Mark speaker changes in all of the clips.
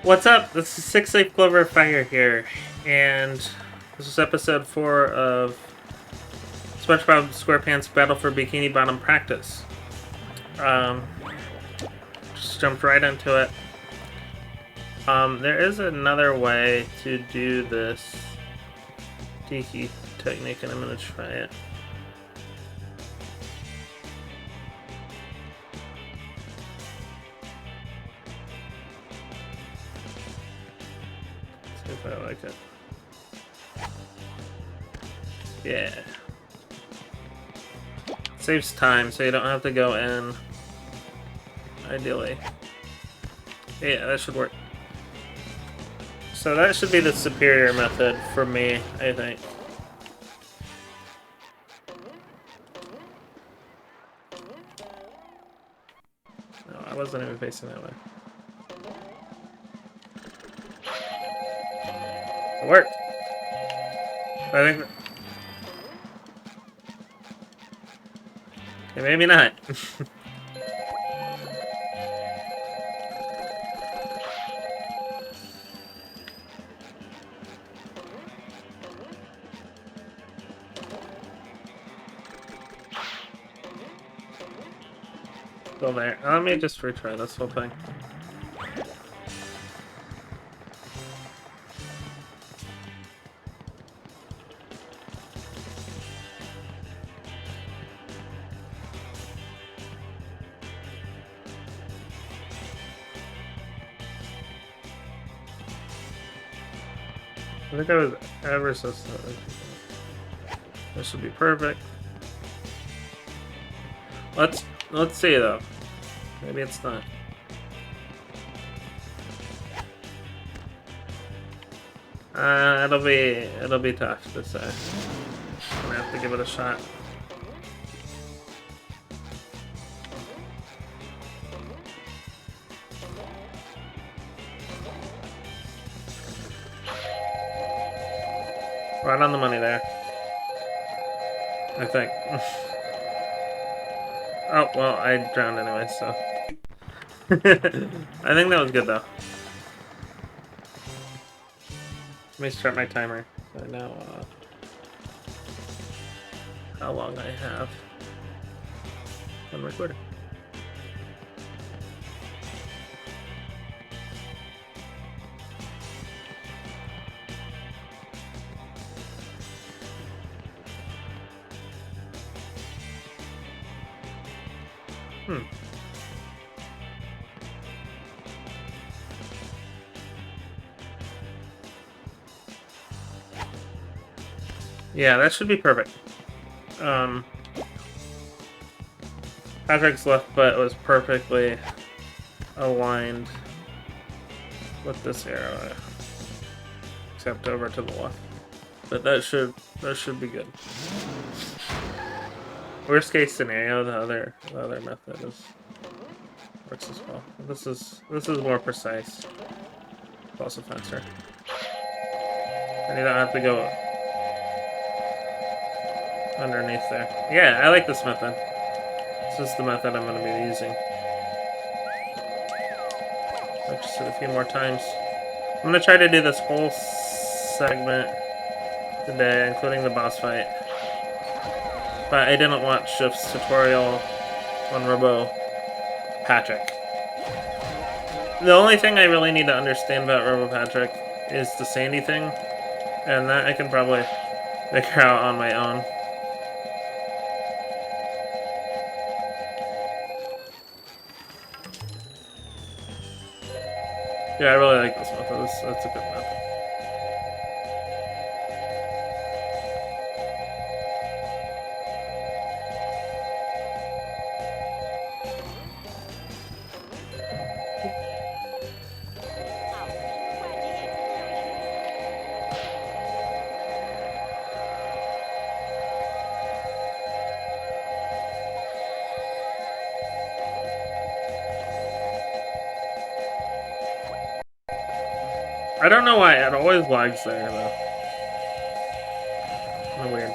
Speaker 1: What's up? This is Six Leaf Clover Fire here, and this is episode 4 of SpongeBob SquarePants Battle for Bikini Bottom Practice. Um, just jumped right into it. There is another way to do this Tiki technique, and I'm gonna try it. See if I like it. Yeah. Saves time, so you don't have to go in. Ideally. Yeah, that should work. So that should be the superior method for me, I think. No, I wasn't even facing that way. It worked. I think... Okay, maybe not. Still there. Let me just retry this whole thing. I think I was ever so slow. This should be perfect. Let's see though. Maybe it's not. It'll be tough to say. I'm gonna have to give it a shot. Right on the money there. I think. Oh, well, I drowned anyway, so. I think that was good, though. Let me start my timer. So I know how long I have on recording. Yeah, that should be perfect. Patrick's left butt was perfectly aligned with this arrow, except over to the left. But that should be good. Worst case scenario, the other method works as well. This is more precise. It's also faster. And you don't have to go underneath there. Yeah, I like this method. This is the method I'm going to be using. I'll just hit a few more times. I'm going to try to do this whole segment today, including the boss fight. But I didn't watch Shift's tutorial on Robo Patrick. The only thing I really need to understand about Robo Patrick is the Sandy thing, and that I can probably figure out on my own. Yeah, I really like this method. That's a good method. I don't know why, it always lags there, though. Kinda weird.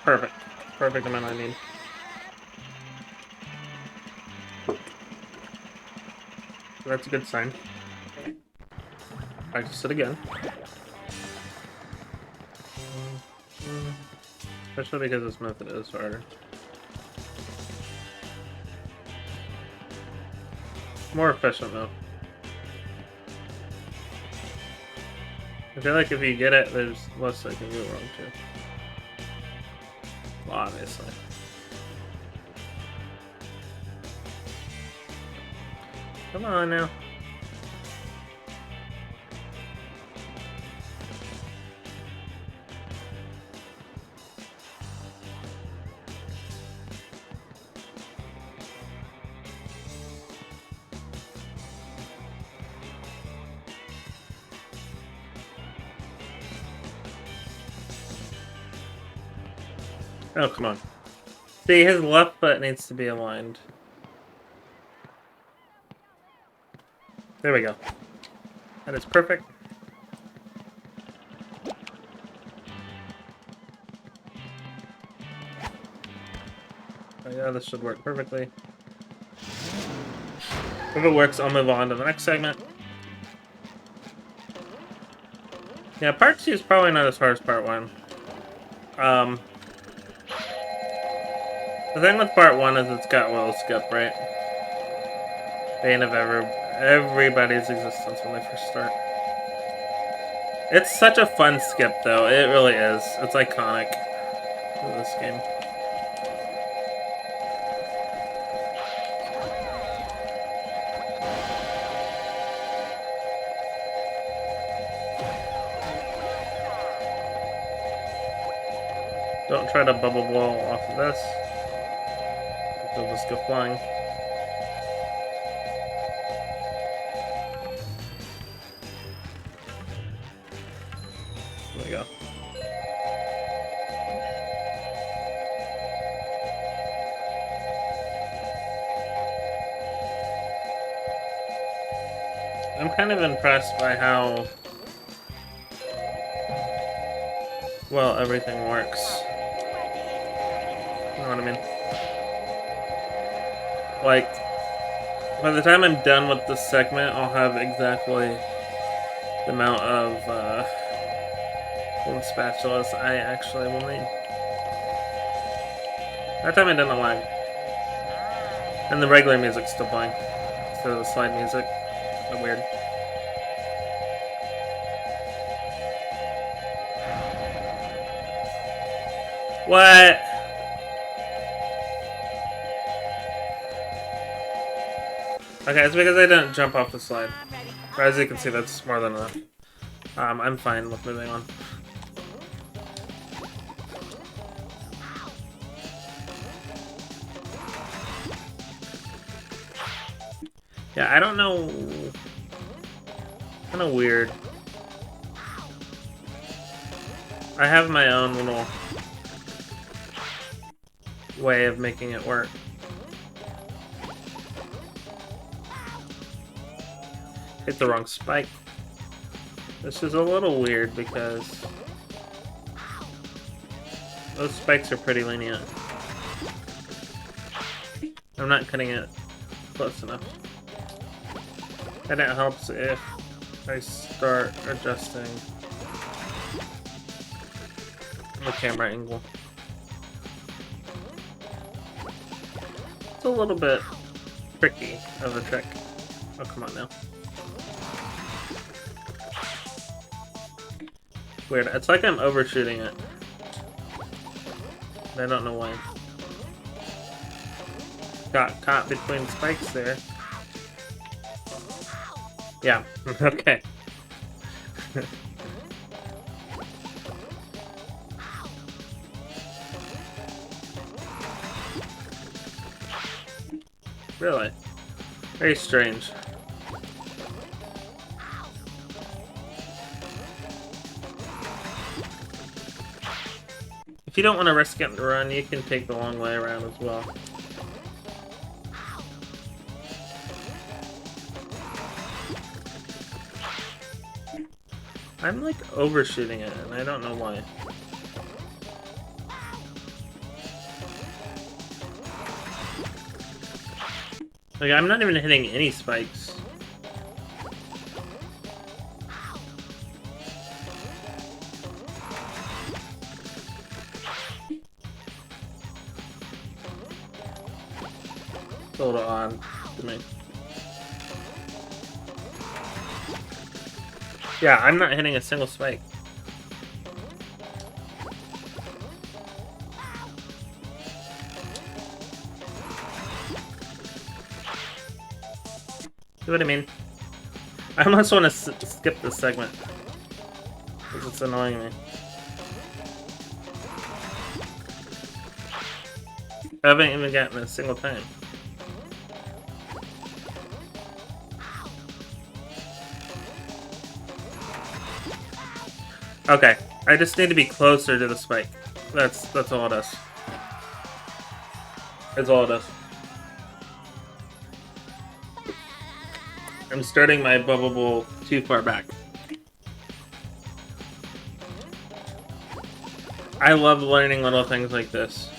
Speaker 1: Perfect. Perfect amount I need. So that's a good sign. Practice it again. Especially because this method is harder. More efficient though. I feel like if you get it, there's less that can go wrong too. Well, obviously. Come on now. Oh, come on. See, his left foot needs to be aligned. There we go. That is perfect. Oh yeah, this should work perfectly. If it works, I'll move on to the next segment. Yeah, part 2 is probably not as hard as part 1. The thing with part 1 is it's got Will Skip, right? Bane of everybody's existence when they first start. It's such a fun skip, though. It really is. It's iconic in this game. Don't try to bubble blow off of this. They'll just go flying. There we go. I'm kind of impressed by how well everything works. You know what I mean? Like, by the time I'm done with this segment, I'll have exactly the amount of golden spatulas I actually will need. That time I didn't lag. And the regular music's still playing instead of the slide music. Kind of weird. What? Okay, it's because I didn't jump off the slide. But as you can see, that's more than enough. I'm fine with moving on. Yeah, I don't know. Kind of weird. I have my own little way of making it work. Hit the wrong spike. This is a little weird because those spikes are pretty lenient. I'm not cutting it close enough. And it helps if I start adjusting the camera angle. It's a little bit tricky of a trick. Oh, come on now. Weird. It's like I'm overshooting it. I don't know why. Got caught between spikes there. Yeah, okay. Really? Very strange. If you don't want to risk getting to run, you can take the long way around as well. I'm like overshooting it, and I don't know why. Like, I'm not even hitting any spikes. It's a little odd to me. Yeah, I'm not hitting a single spike. See what I mean? I almost want to skip this segment because it's annoying me. I haven't even gotten a single time. Okay, I just need to be closer to the spike. That's all it is. That's all it is. I'm starting my bubble bowl too far back. I love learning little things like this.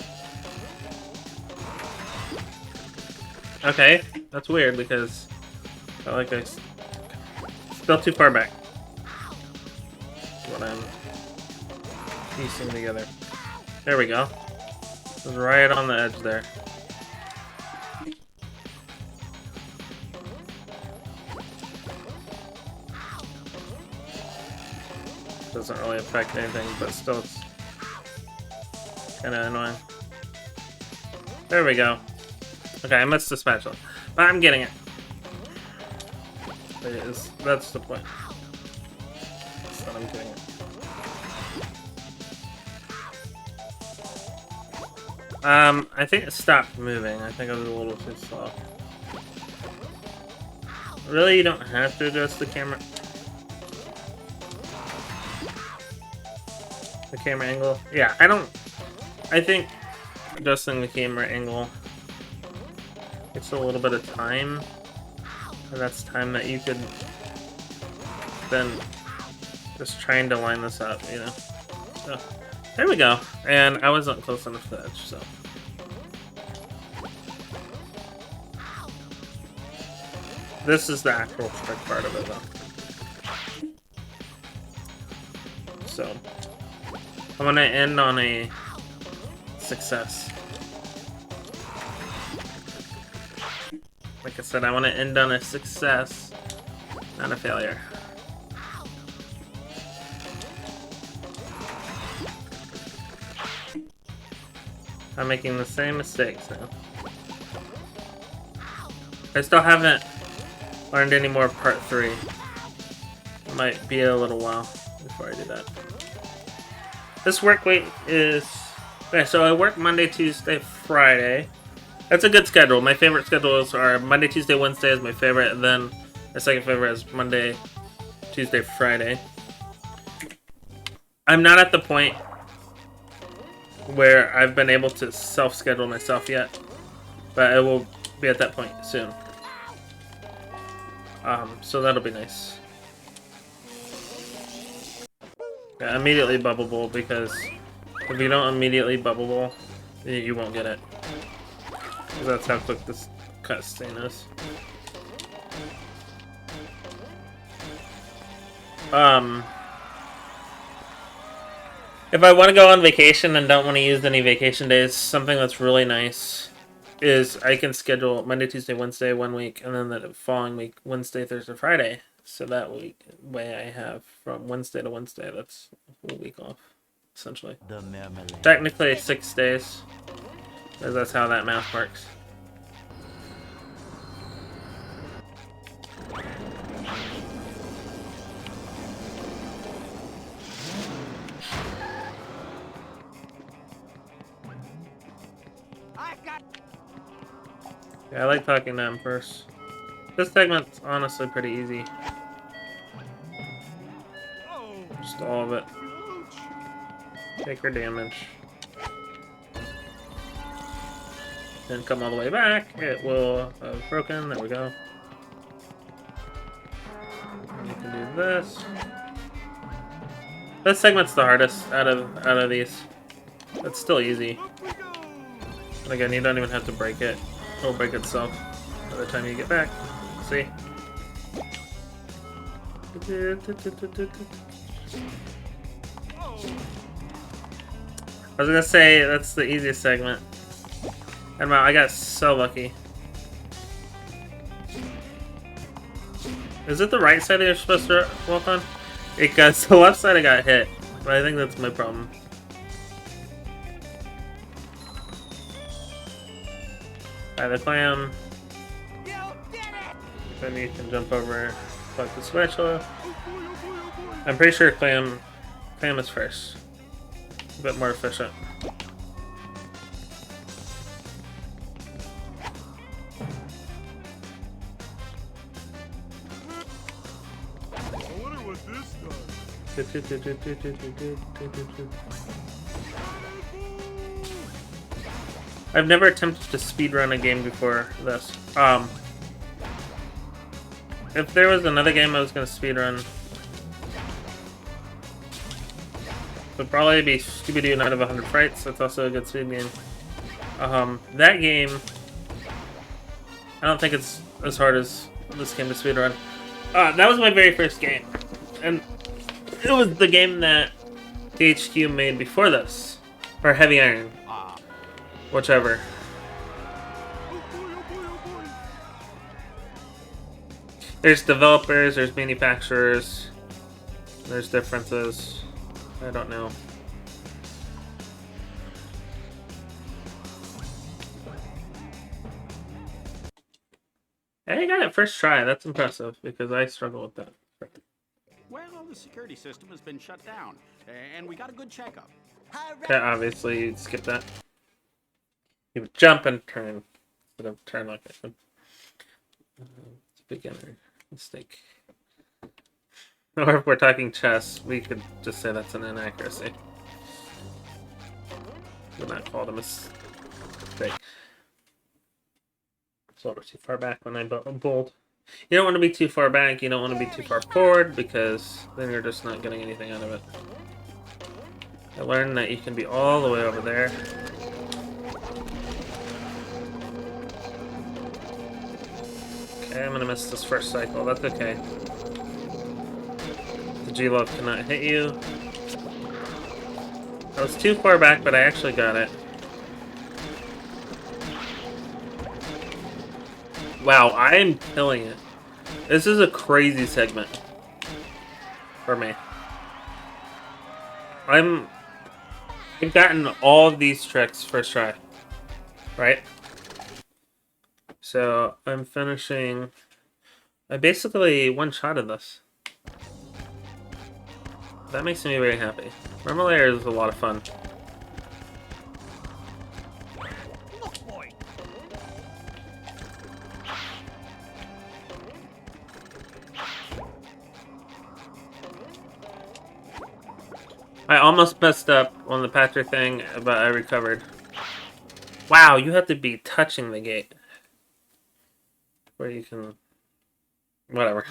Speaker 1: Okay, that's weird because I feel like I still too far back. What I'm piecing together. There we go. It was right on the edge there. Doesn't really affect anything, but still it's kind of annoying. There we go. Okay, I missed the spatula, but I'm getting it. That's the point. That's that I'm getting it. I think it stopped moving. I think I was a little too slow. Really, you don't have to adjust the camera. The camera angle? Yeah, I think adjusting the camera angle takes a little bit of time. And that's time that you could then just trying to line this up, you know? So, there we go. And I wasn't close enough to the edge, so. This is the actual trick part of it, though. So, I'm gonna end on a success. Like I said, I want to end on a success, not a failure. I'm making the same mistakes now. I still haven't learned any more part 3. It might be a little while before I do that. This work week is... Okay, so I work Monday, Tuesday, Friday. That's a good schedule. My favorite schedules are Monday, Tuesday, Wednesday is my favorite, and then my second favorite is Monday, Tuesday, Friday. I'm not at the point where I've been able to self-schedule myself yet, but I will be at that point soon. So that'll be nice. Yeah, immediately bubble bowl, because if you don't immediately bubble bowl, you won't get it. Because that's how quick this cutscene is. If I want to go on vacation and don't want to use any vacation days, something that's really nice is I can schedule Monday, Tuesday, Wednesday 1 week, and then the following week, Wednesday, Thursday, Friday. So that way I have from Wednesday to Wednesday, that's a whole week off, essentially. Technically 6 days, because that's how that math works. Yeah, I like talking to him first. This segment's honestly pretty easy. Just all of it. Take your damage. Then come all the way back. It will have broken. There we go. And you can do this. This segment's the hardest out of these. It's still easy. And again, you don't even have to break it. It'll break itself. the time you get back. See? I was gonna say that's the easiest segment. And wow, I got so lucky. Is it the right side that you're supposed to walk on? Because the left side I got hit, but I think that's my problem. Alright, the clam. Then you can jump over, fuck the spatula. I'm pretty sure clam is first. A bit more efficient. I've never attempted to speedrun a game before this. If there was another game I was gonna speedrun, it would probably be Scooby-Doo Night of 100 Frights. That's also a good speed game. That game, I don't think it's as hard as this game to speedrun. That was my very first game. And it was the game that THQ made before this. Or Heavy Iron. Whichever. There's developers, there's manufacturers, there's differences. I don't know. Hey, I got it first try. That's impressive because I struggle with that.
Speaker 2: Well, the security system has been shut down, and we got a good checkup.
Speaker 1: Okay, obviously you'd skip that. You would jump and turn instead of turn like I would. It's a beginner mistake. Or if we're talking chess, we could just say that's an inaccuracy. Would not call it a mistake. So we're too far back when I bowled. You don't want to be too far back, you don't want to be too far forward, because then you're just not getting anything out of it. I learned that you can be all the way over there. Okay, I'm gonna miss this first cycle, that's okay. The G-Love cannot hit you. I was too far back, but I actually got it. Wow, I am killing it. This is a crazy segment for me. I've gotten all of these tricks first try, right? So I'm finishing. I basically one-shotted this. That makes me very happy. Rumble Layer is a lot of fun. I almost messed up on the Patrick thing, but I recovered. Wow, you have to be touching the gate. Where you can... Whatever.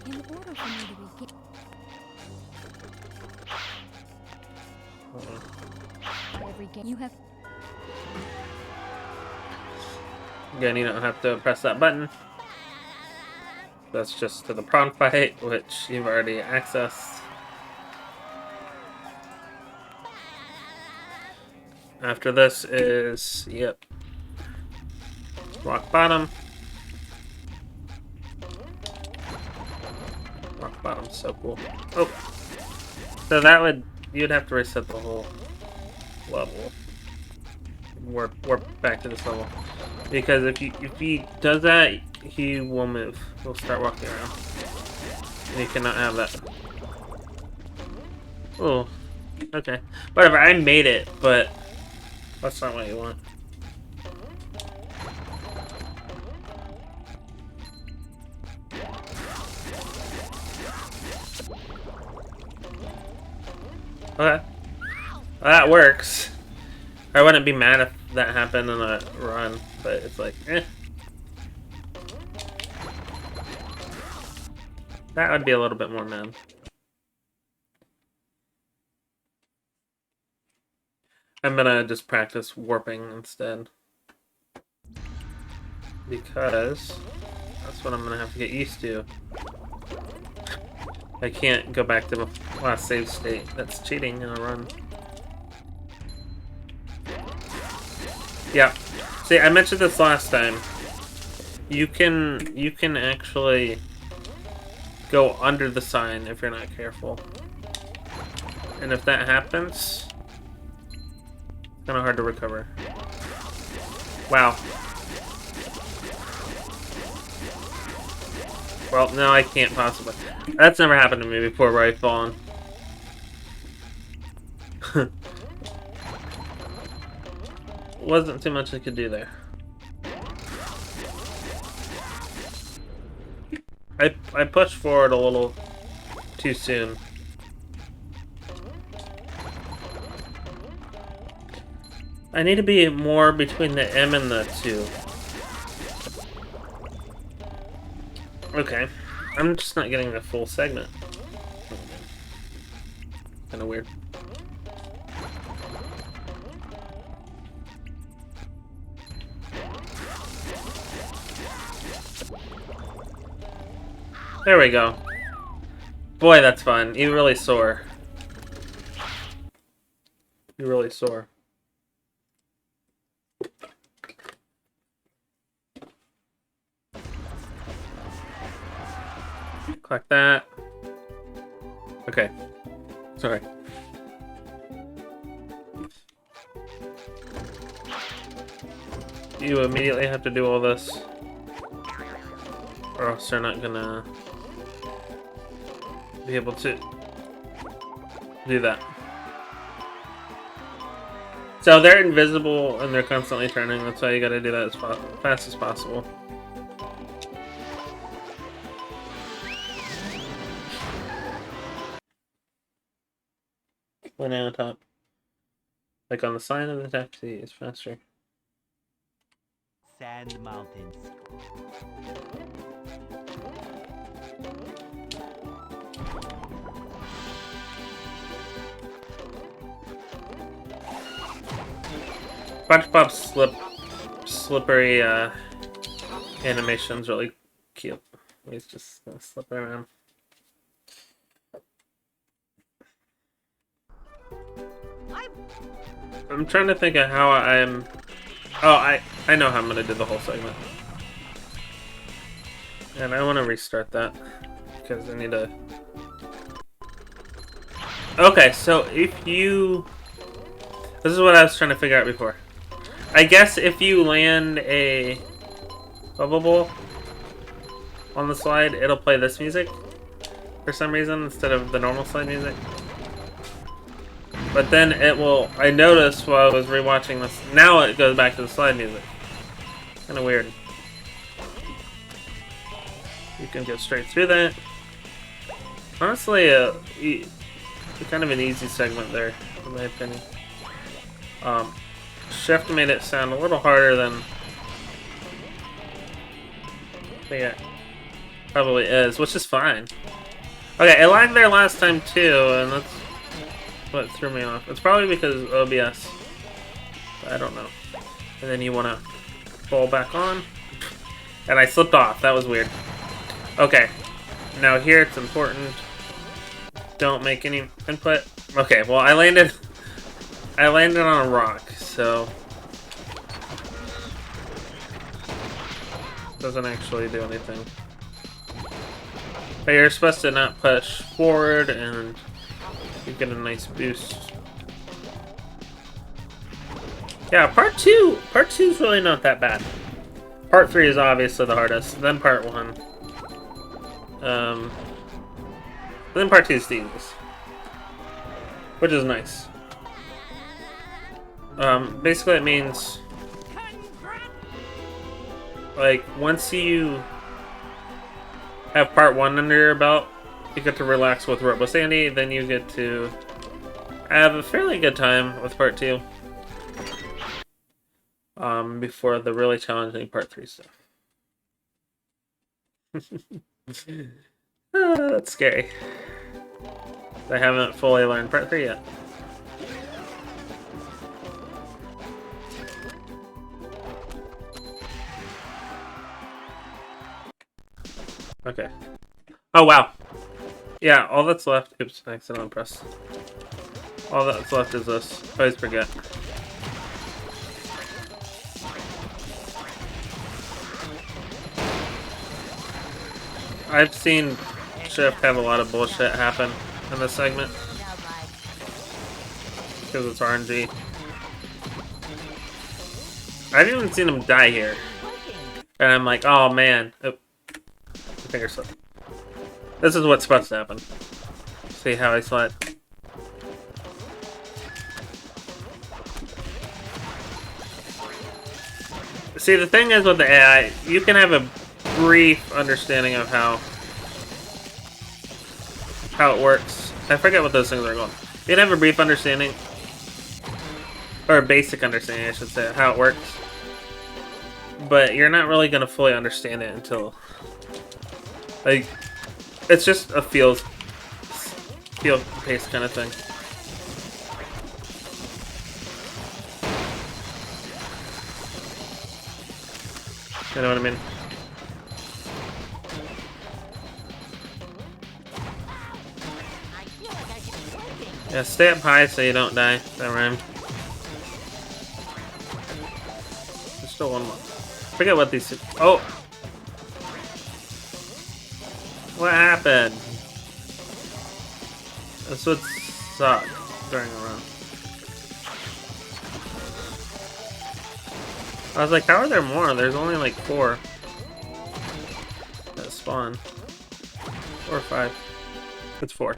Speaker 3: In order for me to begin every game you have.
Speaker 1: Again, you don't have to press that button. That's just to the prawn fight, which you've already accessed. After this is, yep, rock bottom. Rock bottom's so cool. Oh, so that would, you'd have to reset the whole level. Warp back to this level, because if he does that, he will move. He'll start walking around, and you cannot have that. Oh, okay, whatever. I made it, but that's not what you want. Okay, well, that works. I wouldn't be mad if that happened in a run, but it's like, eh. That would be a little bit more mad. I'm gonna just practice warping instead. Because that's what I'm gonna have to get used to. I can't go back to the last save state. That's cheating in a run. Yeah. See, I mentioned this last time. You can actually go under the sign if you're not careful. And if that happens, it's kind of hard to recover. Wow. Well, no, I can't possibly. That's never happened to me before where I've fallen. Wasn't too much I could do there. I pushed forward a little too soon. I need to be more between the M and the 2. Okay. I'm just not getting the full segment. Kinda weird. There we go. Boy, that's fun. You really soar. You really soar. Collect that. Okay. Sorry. You immediately have to do all this, or else they're not gonna be able to do that. So they're invisible and they're constantly turning. That's why you gotta do that as fast as possible. Landing on top. Like on the sign of the taxi is faster.
Speaker 4: Sand mountains.
Speaker 1: SpongeBob's slippery animation's really cute. He's just gonna slip around. I'm trying to think of how I'm... Oh, I know how I'm gonna do the whole segment. And I want to restart that because I need to... Okay, so if you... This is what I was trying to figure out before. I guess if you land a bubble bowl on the slide, it'll play this music for some reason instead of the normal slide music. But then it will... I noticed while I was rewatching this, now it goes back to the slide music. Kind of weird. You can go straight through that. Honestly, kind of an easy segment there, in my opinion. Shift made it sound a little harder than I think it probably is, which is fine. Okay, it lagged there last time too, and that's what threw me off. It's probably because of OBS. I don't know. And then you want to fall back on. And I slipped off. That was weird. Okay. Now here it's important. Don't make any input. Okay, well I landed on a rock, so doesn't actually do anything. But you're supposed to not push forward and you get a nice boost. Yeah, part two is really not that bad. Part 3 is obviously the hardest, then part 1. Then part 2 is the easiest. Which is nice. Basically it means like once you have part 1 under your belt, you get to relax with Robo Sandy, then you get to have a fairly good time with part 2. Before the really challenging part 3 stuff. That's scary. I haven't fully learned part 3 yet. Okay. Oh, wow. Yeah, all that's left... Oops, accidental press. All that's left is this. I always forget. I've seen Shift have a lot of bullshit happen in this segment. Because it's RNG. I've even seen him die here. And I'm like, oh man. Oh, finger slip. This is what's supposed to happen. See how I slide. See, the thing is with the AI, you can have a brief understanding of how it works. I forget what those things are called. You can have a brief understanding, or a basic understanding, I should say, of how it works. But you're not really going to fully understand it until, like, it's just a feel-based kind of thing. You know what I mean? Yeah, stay up high so you don't die. That rhymed. There's still one more. Forget what these... Oh! What happened? This would suck during a run. I was like, how are there more? There's only like 4 that spawn. 4 or 5. It's 4.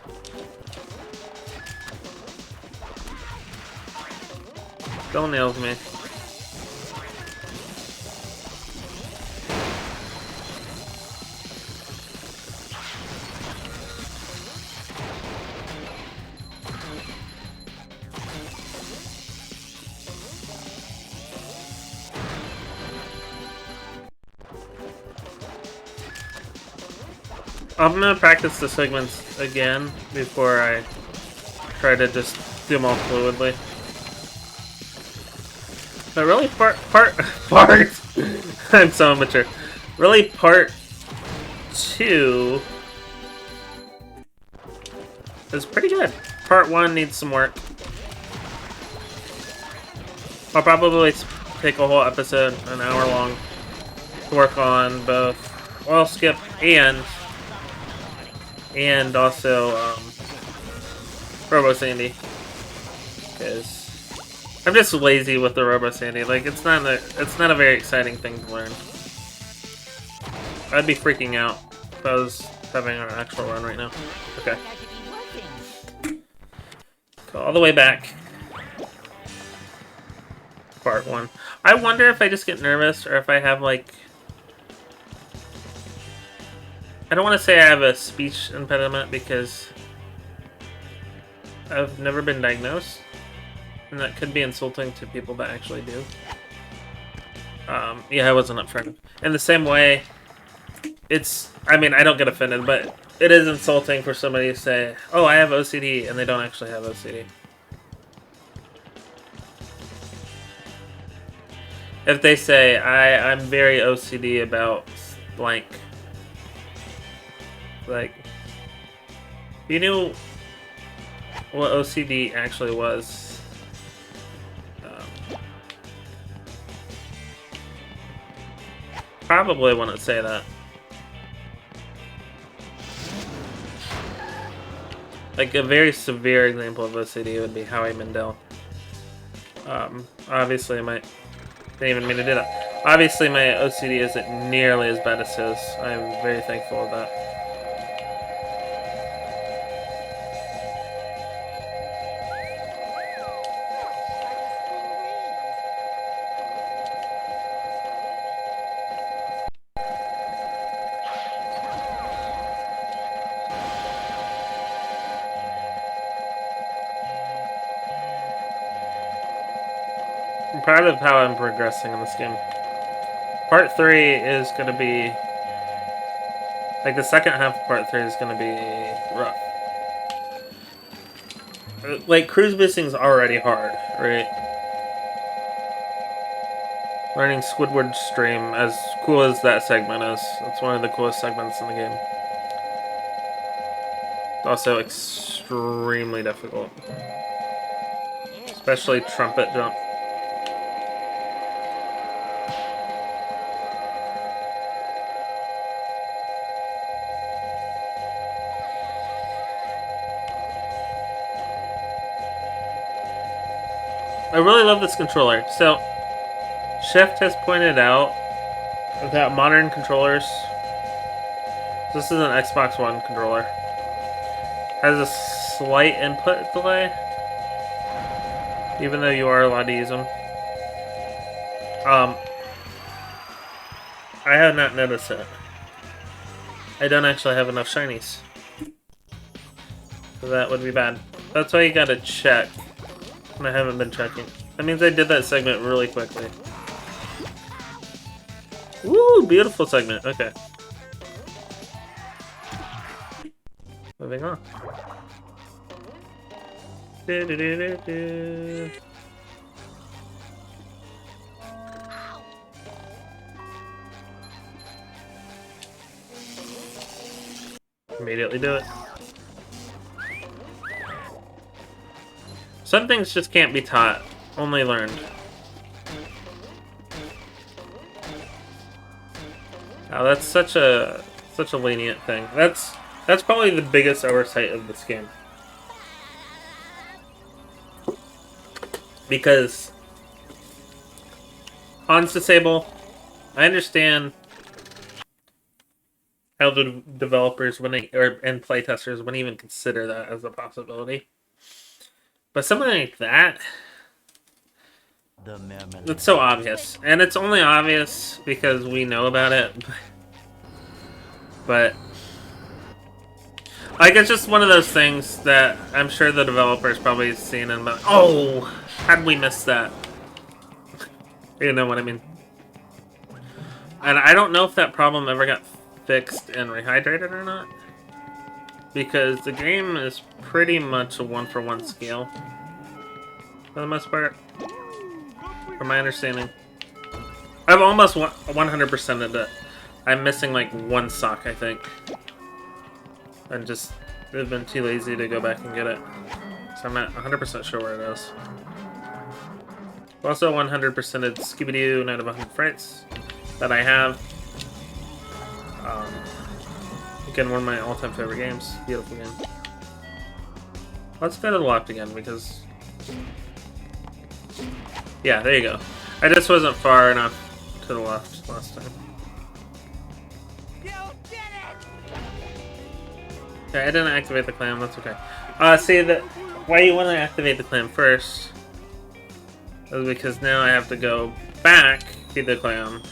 Speaker 1: Still nails me. I'm gonna practice the segments again before I try to just do them all fluidly. But really, part, I'm so immature. Really, part 2 is pretty good. Part 1 needs some work. I'll probably take a whole episode, an hour long, to work on both oil skip and also Robo Sandy, because I'm just lazy with the Robo Sandy. Like, it's not a very exciting thing to learn. I'd be freaking out if I was having an actual run right now. Okay. Go all the way back. Part 1. I wonder if I just get nervous or if I have, like... I don't want to say I have a speech impediment because I've never been diagnosed. And that could be insulting to people that actually do. Yeah, I wasn't upfront. In the same way, it's... I mean, I don't get offended, but it is insulting for somebody to say, oh, I have OCD, and they don't actually have OCD. If they say, I'm very OCD about blank. Like, you knew what OCD actually was. Probably wouldn't say that. Like, a very severe example of OCD would be Howie Mandel. Obviously, didn't even mean to do that. Obviously, my OCD isn't nearly as bad as his. I'm very thankful of that. I'm proud of how I'm progressing in this game. Part 3 is going to be... Like, the second half of Part 3 is going to be rough. Like, cruise boosting's already hard, right? Learning Squidward Stream, as cool as that segment is, it's one of the coolest segments in the game. It's also extremely difficult. Especially Trumpet Jump. I really love this controller. So, Shift has pointed out that modern controllers, this is an Xbox One controller, has a slight input delay, even though you are allowed to use them. I have not noticed it. I don't actually have enough shinies. So that would be bad. That's why you gotta check. And I haven't been checking. That means I did that segment really quickly. Woo! Beautiful segment. Okay. Moving on. Immediately do it. Some things just can't be taught, only learned. Oh, that's such a lenient thing. That's probably the biggest oversight of this game. Because Han's disable. I understand how the developers and playtesters wouldn't even consider that as a possibility. But something like that, it's so obvious. And it's only obvious because we know about it. But like, it's just one of those things that I'm sure the developers probably seen and like, oh, how did we miss that? You know what I mean? And I don't know if that problem ever got fixed and rehydrated or not. Because the game is pretty much a one-for-one scale. For the most part. From my understanding. I've almost 100%ed it. I'm missing like one sock, I think. And just, I've been too lazy to go back and get it. So I'm not 100% sure where it is. Also 100%ed Scooby-Doo Night of 100 Frights that I have. Again, one of my all-time favorite games. Beautiful game. Let's go to the left again, because... Yeah, there you go. I just wasn't far enough to the left last time.
Speaker 4: You did it!
Speaker 1: Okay, I didn't activate the clam, that's okay. See, why you want to activate the clam first is because now I have to go back to the clam,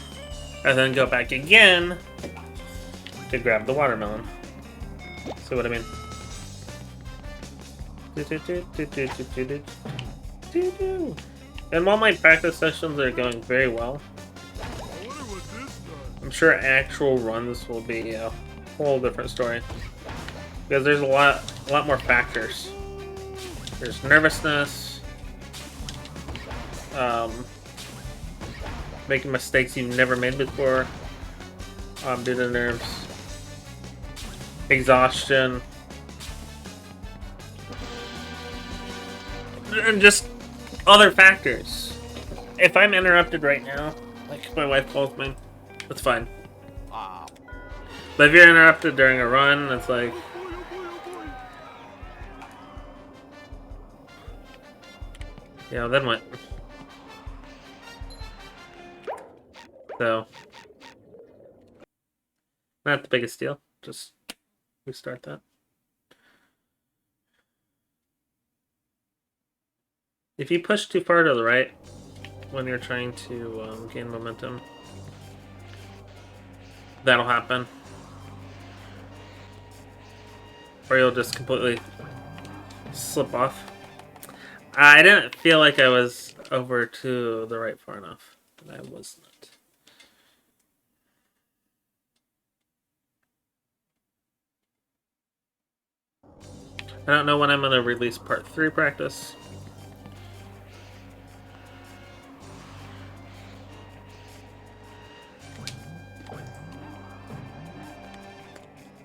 Speaker 1: and then go back again to grab the watermelon. See what I mean? And while my practice sessions are going very well, I'm sure actual runs will be a whole different story. Because there's a lot more factors. There's nervousness, making mistakes you've never made before, due to nerves. Exhaustion, and just other factors. If I'm interrupted right now, like if my wife calls me, that's fine. But if you're interrupted during a run, it's like, yeah, then what? So, not the biggest deal. Just restart that. If you push too far to the right when you're trying to gain momentum, that'll happen. Or you'll just completely slip off. I didn't feel like I was over to the right far enough, but I was not. I don't know when I'm going to release part 3 practice.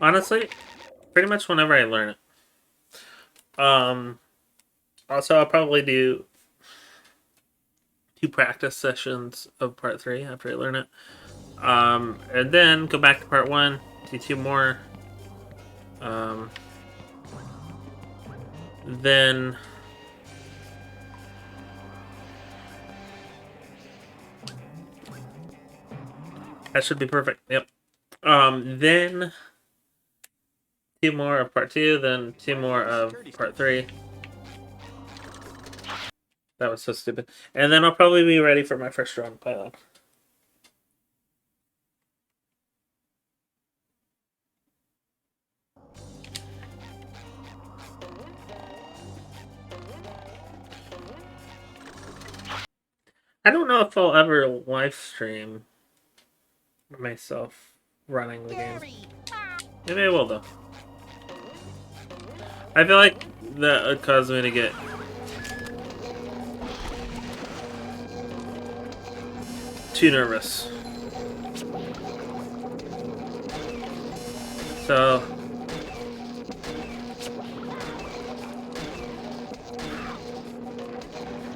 Speaker 1: Honestly, pretty much whenever I learn it. Also, I'll probably do 2 practice sessions of part 3 after I learn it. And then go back to part 1, do 2 more. Then that should be perfect. Yep. Then 2 more of part 2, then 2 more of part 3. That was so stupid. And then I'll probably be ready for my first run Python. I don't know if I'll ever live stream myself running the game. Maybe I will, though. I feel like that would cause me to get too nervous. So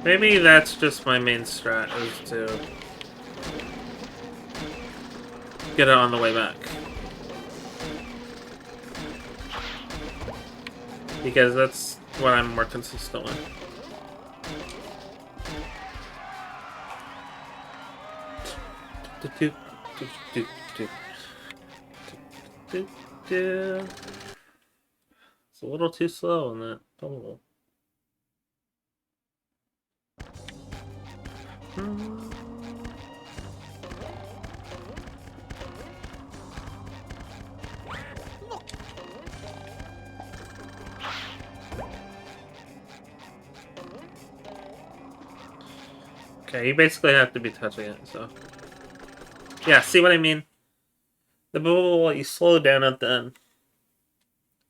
Speaker 1: maybe that's just my main strat, is to get it on the way back. Because that's what I'm more consistent with. It's a little too slow on that bubble. Okay, you basically have to be touching it, so. Yeah, see what I mean? The bubble will let you slow down at the end.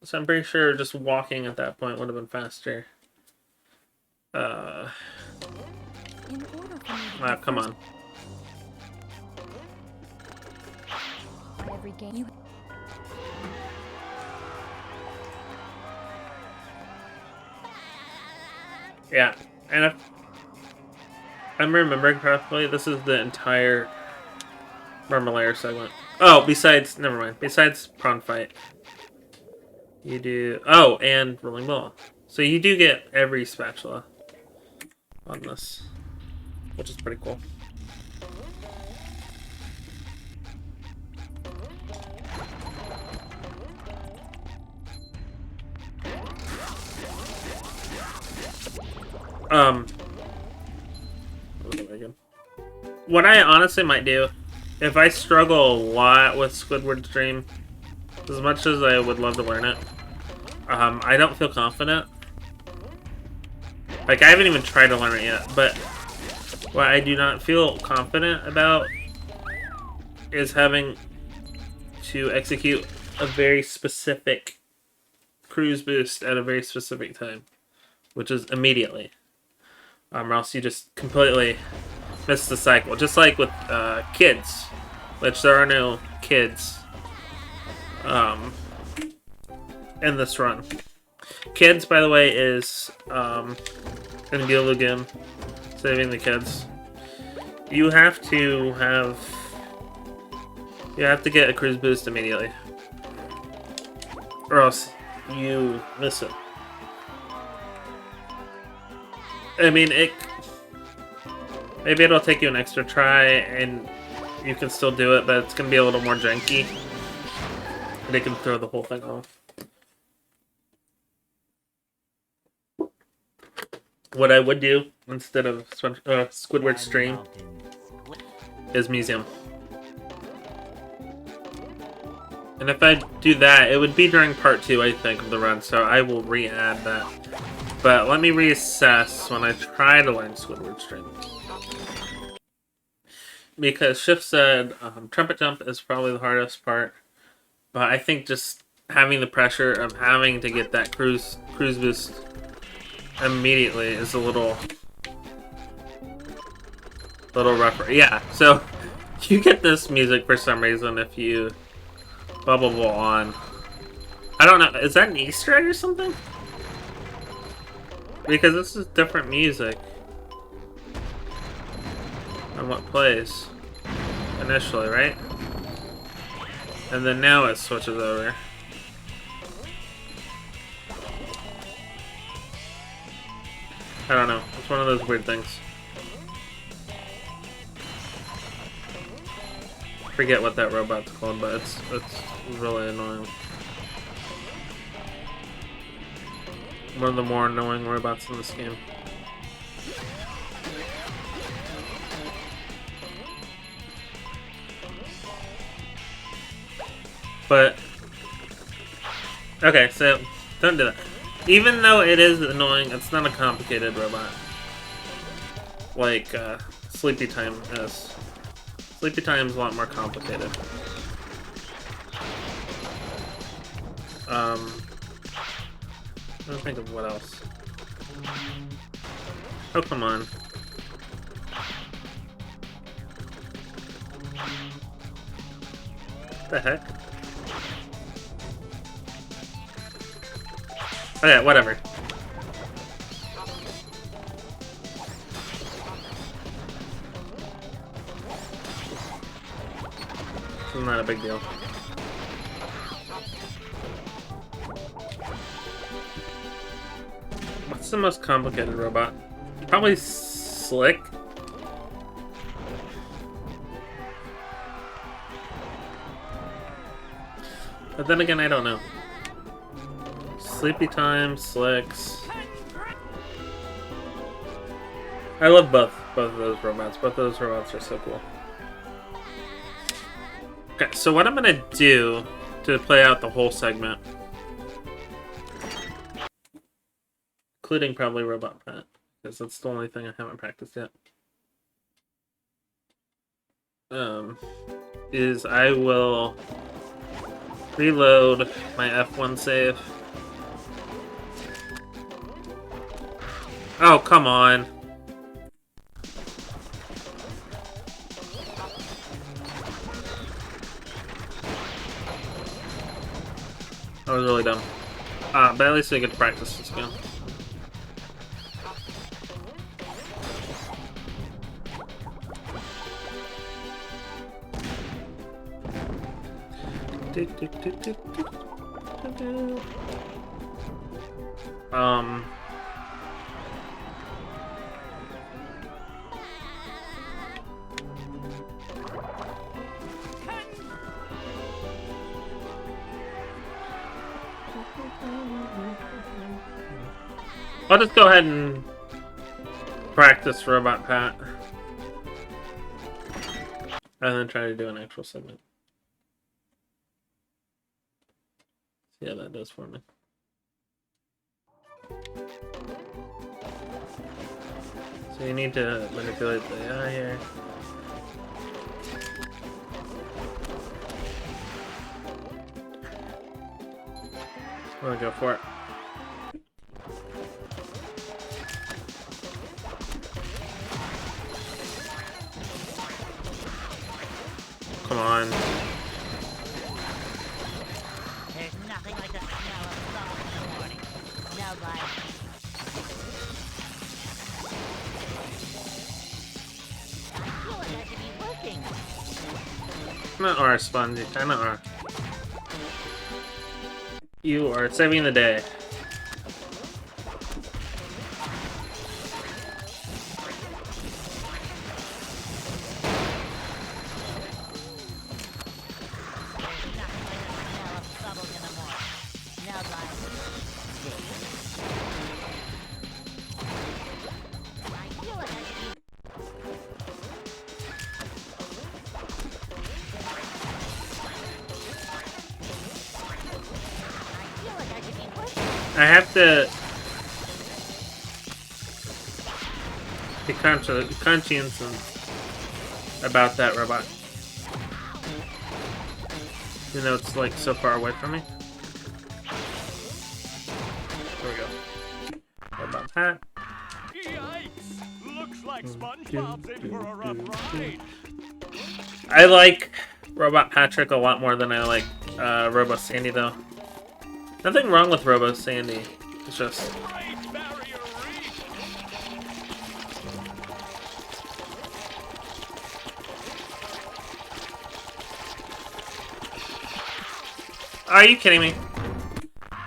Speaker 1: So I'm pretty sure just walking at that point would have been faster.
Speaker 3: In order for me to
Speaker 1: Wow,
Speaker 3: be
Speaker 1: come
Speaker 3: first
Speaker 1: on.
Speaker 3: every game, you
Speaker 1: Yeah, and if I'm remembering correctly, this is the entire Marmalade segment. Oh, besides, never mind. Besides prawn fight, you do. Oh, and rolling ball. So you do get every spatula on this, which is pretty cool. What I honestly might do, if I struggle a lot with Squidward's Dream, as much as I would love to learn it, I don't feel confident. Like, I haven't even tried to learn it yet, but what I do not feel confident about is having to execute a very specific cruise boost at a very specific time, which is immediately. Or else you just completely miss the cycle. Just like with kids, which there are no kids in this run. Kids, by the way, is in Gilligan, saving the kids. You have to get a cruise boost immediately, or else you miss it. I mean, maybe it'll take you an extra try, and you can still do it, but it's gonna be a little more janky. They can throw the whole thing off. What I would do instead of Squidward Stream is Museum. And if I do that, it would be during part 2, I think, of the run, so I will re-add that. But let me reassess when I try to learn Squidward Stream. Because Shift said Trumpet Jump is probably the hardest part. But I think just having the pressure of having to get that cruise boost immediately is a little rougher. Yeah, so you get this music for some reason if you bubble ball on I don't know. Is that an Easter egg or something? Because this is different music than what plays initially, right? And then now it switches over. I don't know. It's one of those weird things. Forget what that robot's called, but it's really annoying. One of the more annoying robots in this game. But okay, so don't do that. Even though it is annoying, it's not a complicated robot like Sleepy Time is. Sleepy Time is a lot more complicated. I don't think of what else. Oh, come on. What the heck? Okay, whatever. This is not a big deal. What's the most complicated robot? Probably Slick. But then again, I don't know. Sleepy Time, Slicks. I love both of those robots. Both of those robots are so cool. Okay, so what I'm gonna do to play out the whole segment, including probably Robot Pat, because that's the only thing I haven't practiced yet, is I will reload my F1 save. Oh, come on. That was really dumb. But at least we get to practice this game. I'll just go ahead and practice Robot Pat. And then try to do an actual segment. See how that does for me. So you need to manipulate the AI here. I'm gonna go for it. Come on.
Speaker 4: There's nothing like the smell of salt in the morning. No life. I feel like I should be working.
Speaker 1: Kinda are, Spongy. Kinda are. You are saving the day. I have to be conscientious about that robot. You know, it's like so far away from me. There we go. Robot Pat.
Speaker 2: Yikes! Looks like SpongeBob's in for a rough ride.
Speaker 1: I like Robot Patrick a lot more than I like Robot Sandy, though. Nothing wrong with Robo Sandy. It's just...
Speaker 2: Great Barrier Reef!
Speaker 1: Are you kidding me?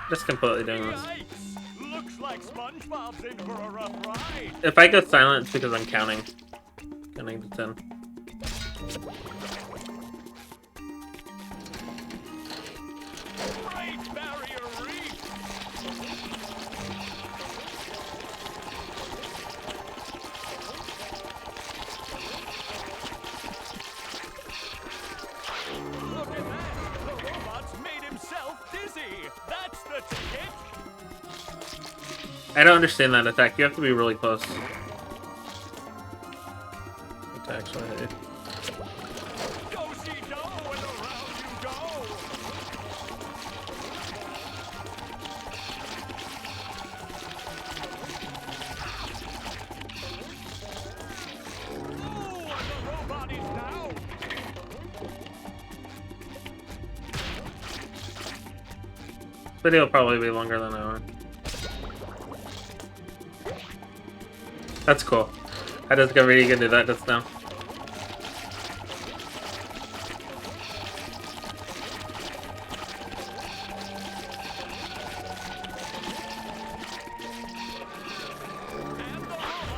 Speaker 1: Just completely doing this.
Speaker 2: Yikes! Looks like SpongeBob's in for a rough ride.
Speaker 1: If I go silent, it's because I'm counting. Counting to 10.
Speaker 2: Great Barrier Reef! Look at that! The robot's made himself dizzy! That's the ticket!
Speaker 1: I don't understand that attack. You have to be really close. To actually hit you.
Speaker 2: Go see Doe and around you go! Oh, and the robot is down!
Speaker 1: This video will probably be longer than an hour. That's cool. I just got really good to do that just now.
Speaker 2: And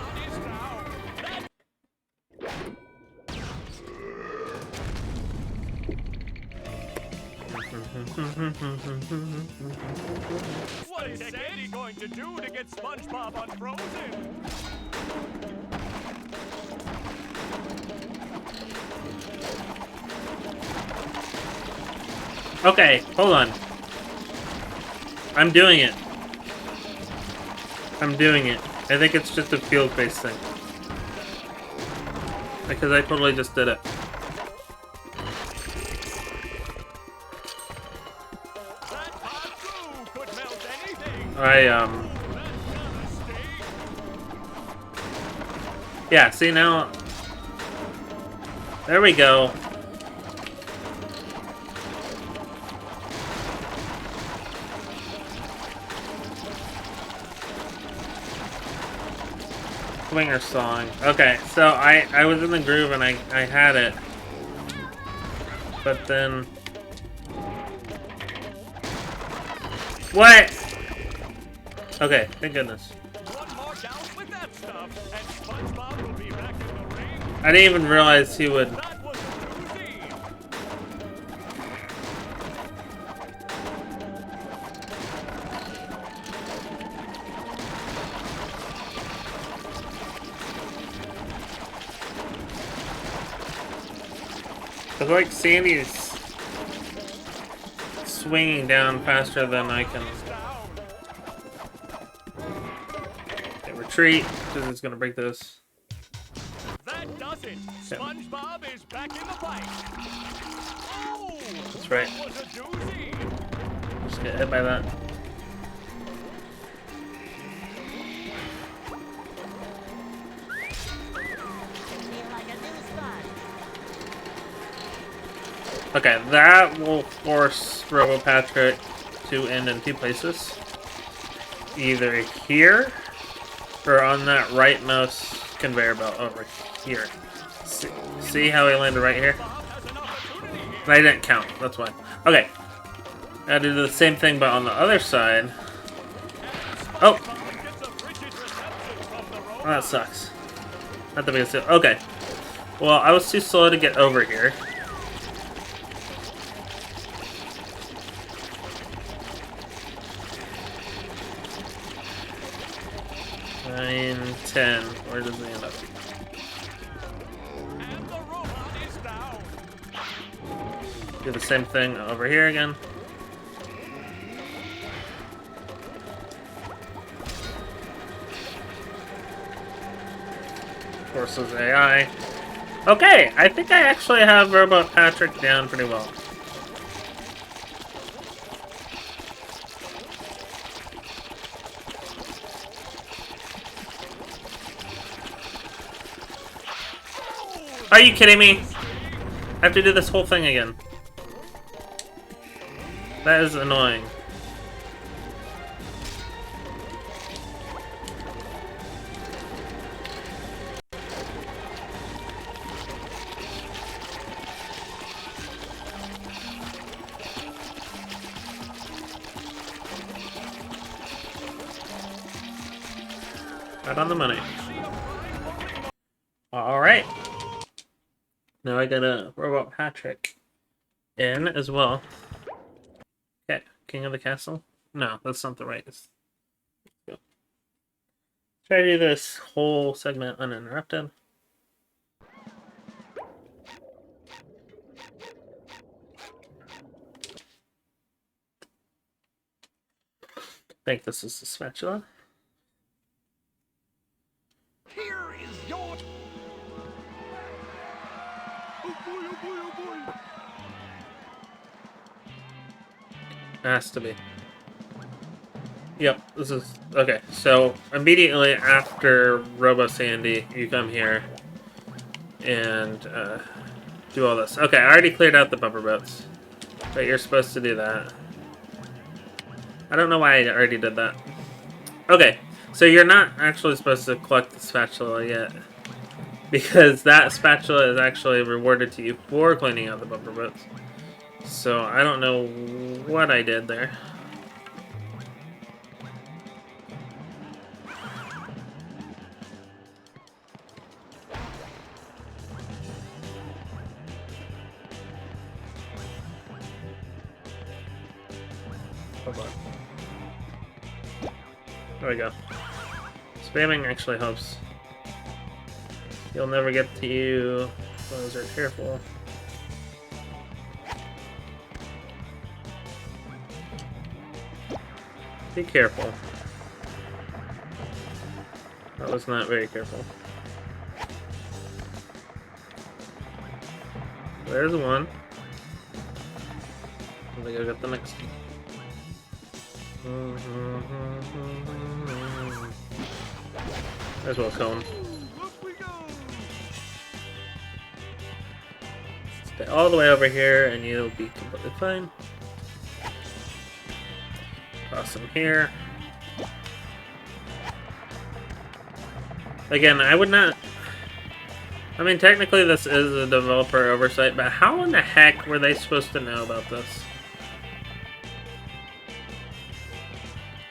Speaker 2: the robot is down! That's what is Sandy going to do to get SpongeBob unfrozen?
Speaker 1: Okay, hold on. I'm doing it. I'm doing it. I think it's just a field-based thing. Because I totally just did it.
Speaker 2: That hot glue could melt anything!
Speaker 1: I,
Speaker 2: That's not a mistake!
Speaker 1: yeah, see now... There we go. Swinger song. Okay, so I was in the groove and I had it. But then... What? Okay, thank goodness.
Speaker 2: One more douse with that stuff, and SpongeBob will be back in the ring.
Speaker 1: I didn't even realize he would...
Speaker 2: That was a doozy!
Speaker 1: Cause like Sandy's swinging down faster than I can retreat, because it's gonna break this.
Speaker 2: That does it! SpongeBob is back in the fight! Oh!
Speaker 1: That's right.
Speaker 2: That was a doozy!
Speaker 1: Just get hit by that.
Speaker 4: Feel like a new spot.
Speaker 1: Okay, that will force Robo Patrick to end in two places. Either here, or on that rightmost conveyor belt over here. See how he landed right here? I didn't count, that's why. Okay. I did the same thing, but on the other side. Oh! Oh, that sucks. Not the biggest deal. Okay. Well, I was too slow to get over here. 9, 10. Where does it end up?
Speaker 2: And the robot is down!
Speaker 1: Do the same thing over here again. Forces AI. Okay, I think I actually have Robot Patrick down pretty well. Are you kidding me? I have to do this whole thing again. That is annoying. Right on the money. Alright. Now I gotta Robot Patrick in as well. Okay, King of the Castle? No, that's not the right. Let's go. Try to do this whole segment uninterrupted. I think this is the spatula.
Speaker 2: Here is your... Oh boy, oh boy, oh boy.
Speaker 1: Has to be. Yep, this is... Okay, so immediately after Robo Sandy, you come here and do all this. Okay, I already cleared out the bumper boats, but you're supposed to do that. I don't know why I already did that. Okay, so you're not actually supposed to collect the spatula yet, because that spatula is actually rewarded to you for cleaning out the bumper boats. So I don't know what I did there. Hold on. There we go. Spamming actually helps. You'll never get to you. Those are careful. Be careful. That was not very careful. There's one. I'm gonna go get the next one. Might as well kill him.
Speaker 2: Up we go.
Speaker 1: Stay all the way over here and you'll be completely fine. Toss him here. Again, I would not... I mean, technically this is a developer oversight, but how in the heck were they supposed to know about this?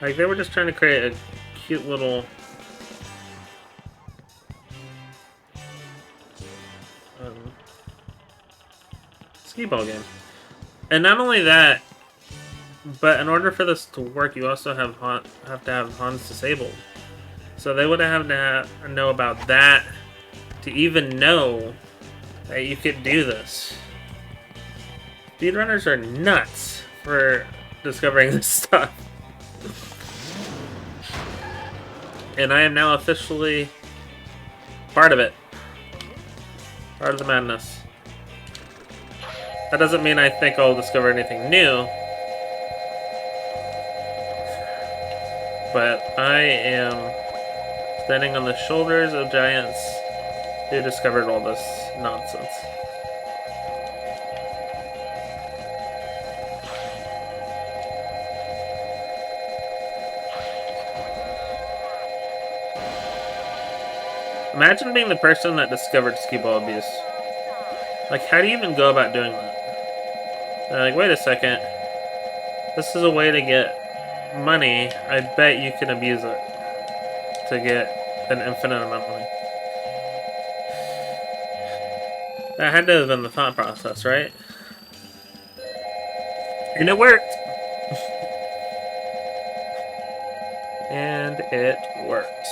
Speaker 1: Like, they were just trying to create a cute little... skee ball game. And not only that, but in order for this to work, you also have to have Hans disabled. So they would have to know about that to even know that you could do this. Speedrunners are nuts for discovering this stuff. And I am now officially part of it. Part of the madness. That doesn't mean I think I'll discover anything new. But I am standing on the shoulders of giants who discovered all this nonsense. Imagine being the person that discovered skee ball abuse. Like, how do you even go about doing that? They're like, wait a second. This is a way to get money. I bet you can abuse it to get an infinite amount of money. That had to have been the thought process, right? And it worked! And it worked.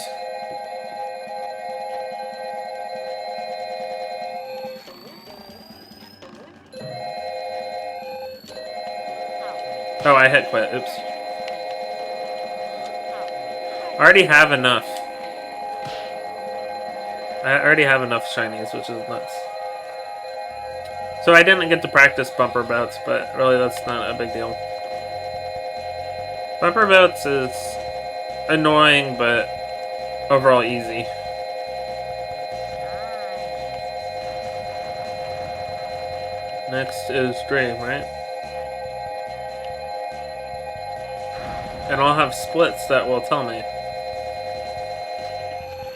Speaker 1: Oh, I hit quit. Oops. I already have enough. I already have enough shinies, which is nuts. So I didn't get to practice bumper boats, but really that's not a big deal. Bumper boats is annoying, but overall easy. Next is Dream, right? And I'll have splits that will tell me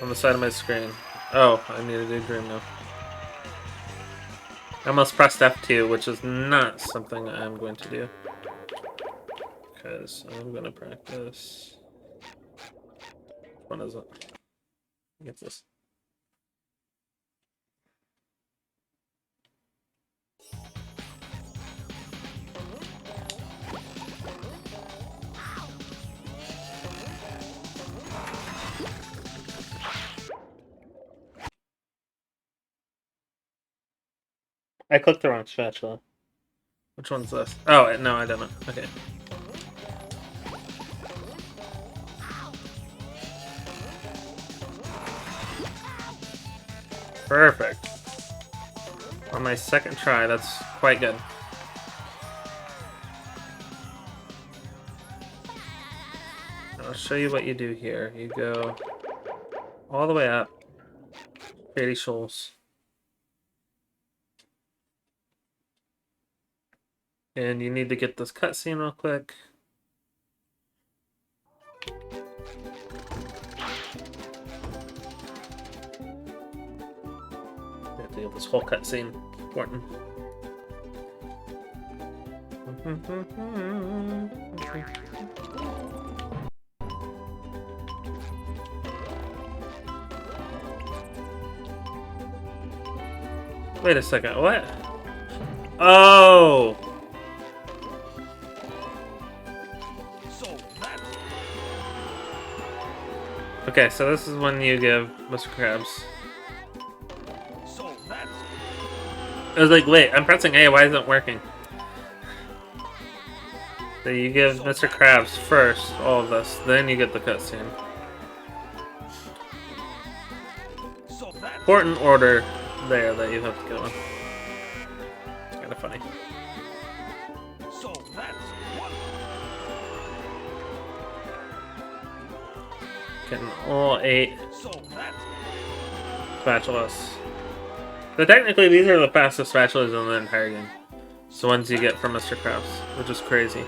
Speaker 1: on the side of my screen. Oh, I need to do Dream now. I almost pressed F2, which is not something I'm going to do. Because I'm going to practice... What is it? Get this. I clicked the wrong spatula. Which one's this? Oh, no, I didn't. Okay. Perfect. On my second try, that's quite good. I'll show you what you do here. You go all the way up. 80 shoals. And you need to get this cutscene real quick. You have to get this whole cutscene. Important. Wait a second, what? Oh! Okay, so this is when you give Mr. Krabs. I was like, wait, I'm pressing A, why isn't it working? So you give Mr. Krabs first, all of this, then you get the cutscene. Important order there that you have to go in. It's kind of funny. Getting all 8 spatulas. So technically these are the fastest spatulas in the entire game. It's the ones you get from Mr. Krabs, which is crazy.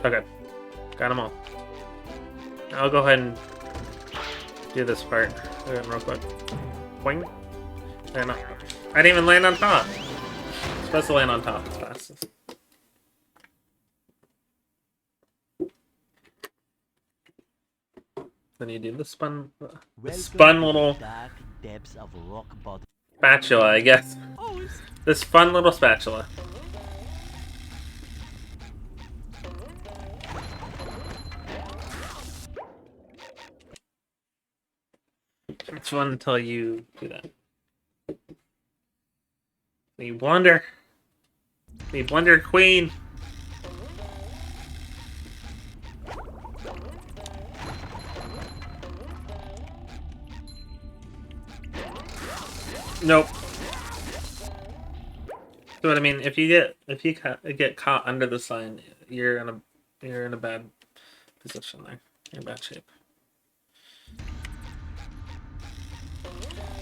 Speaker 1: Okay, got them all. I'll go ahead and do this part real quick. Boing. And I didn't even land on top. I'm supposed to land on top as fastest. Then you do the spun little spatula, I guess. This fun little spatula. It's fun until you do that. The Wonder Queen. Nope. So what I mean, if you get caught under the sign, you're in a bad position there. You're in bad shape.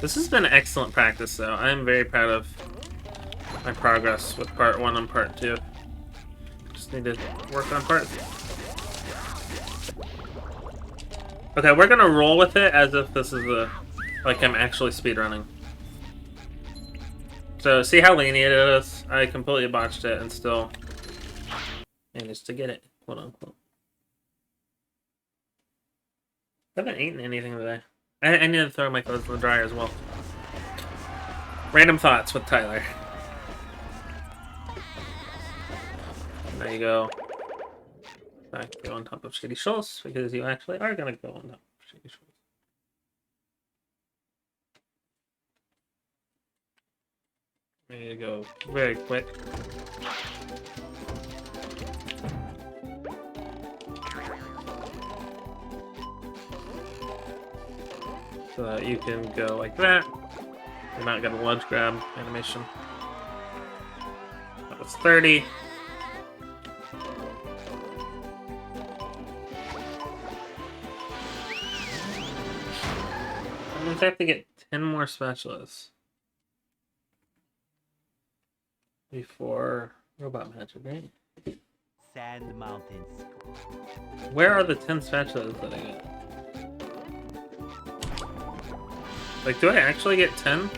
Speaker 1: This has been excellent practice, though. I am very proud of my progress with part 1 and part 2. Just need to work on part 3. Okay, we're gonna roll with it as if this is like I'm actually speedrunning. So see how lenient it is? I completely botched it and still managed to get it, quote unquote. I haven't eaten anything today. I need to throw my clothes in the dryer as well. Random thoughts with Tyler. There you go. I go on top of Shady Shoals because you actually are gonna go on top of Shady Shoals. There you go. Very quick. So that you can go like that. You're not gonna ledge grab animation. That was 30. That means I have to get 10 more spatulas before robot magic, right?
Speaker 4: Sand Mountains.
Speaker 1: Where are the 10 spatulas that I get? Like, do I actually get 10?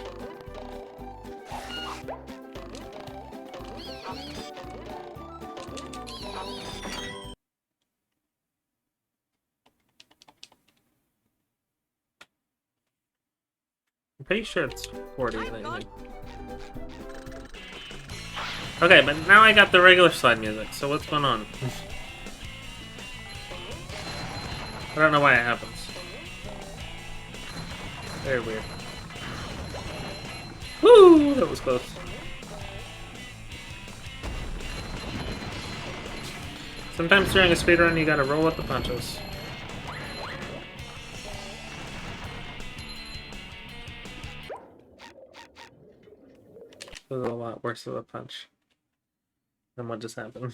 Speaker 1: pretty sure it's 40. Okay, but now I got the regular slide music, so what's going on? I don't know why it happens. Very weird. Woo! That was close. Sometimes during a speedrun you gotta roll with the punches. This is a lot worse of a punch than what just happened.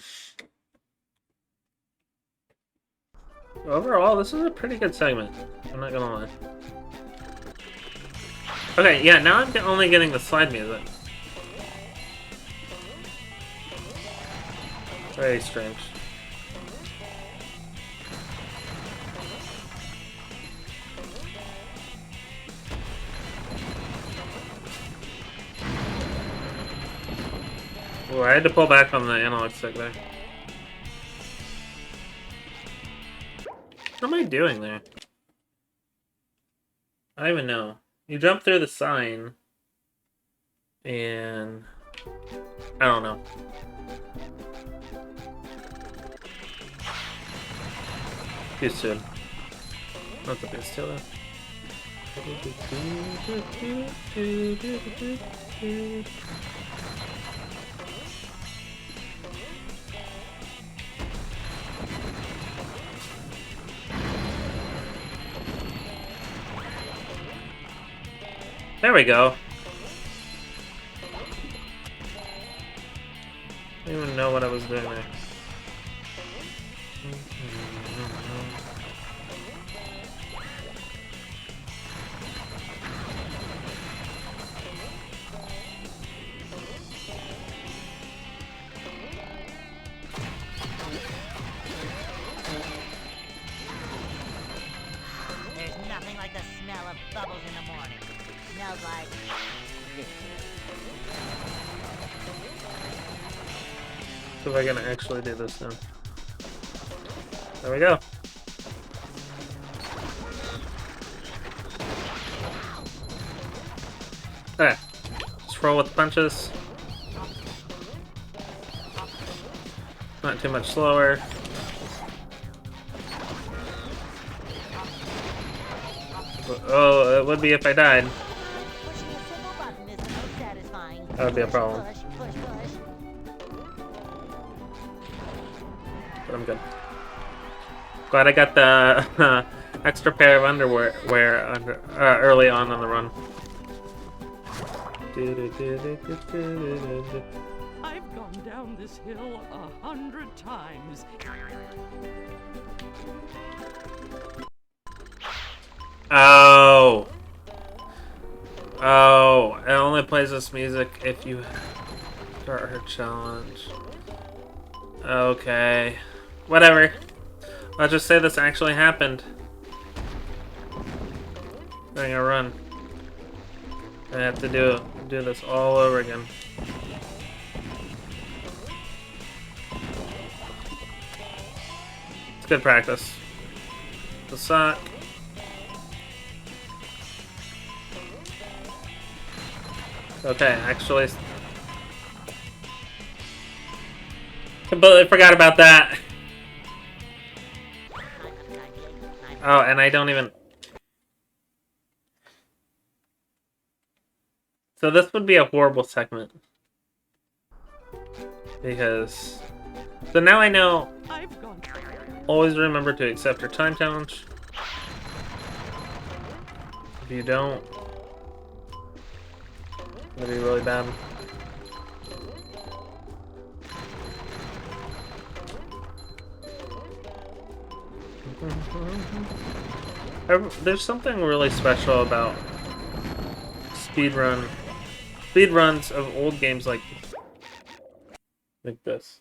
Speaker 1: Overall, this is a pretty good segment. I'm not gonna lie. Okay, yeah, now I'm only getting the slide music. Very strange. Oh, I had to pull back on the analog stick there. What am I doing there? I don't even know. You jump through the sign, and I don't know. Too soon. Not the best too though. There we go. I don't even know what I was doing there.
Speaker 4: There's nothing like the smell of bubbles in the morning. Smells like...
Speaker 1: So if I can actually do this now. There we go. Okay. Just roll with the punches. Not too much slower. Oh, it would be if I died.
Speaker 4: Pushing a simple button is the most satisfying.
Speaker 1: That would be a problem.
Speaker 4: Push, push, push.
Speaker 1: But I'm good. Glad I got the extra pair of underwear early on the run.
Speaker 2: I've gone down this hill 100 times.
Speaker 1: Oh. Oh, it only plays this music if you start her challenge. Okay. Whatever. Let's just say this actually happened during a run. I have to do this all over again. It's good practice. The sock. Okay, actually completely forgot about that. Oh, and I don't even... So this would be a horrible segment. Because... So now I know... Always remember to accept your time challenge. If you don't... It'll be really bad. There's something really special about speedruns of old games like this.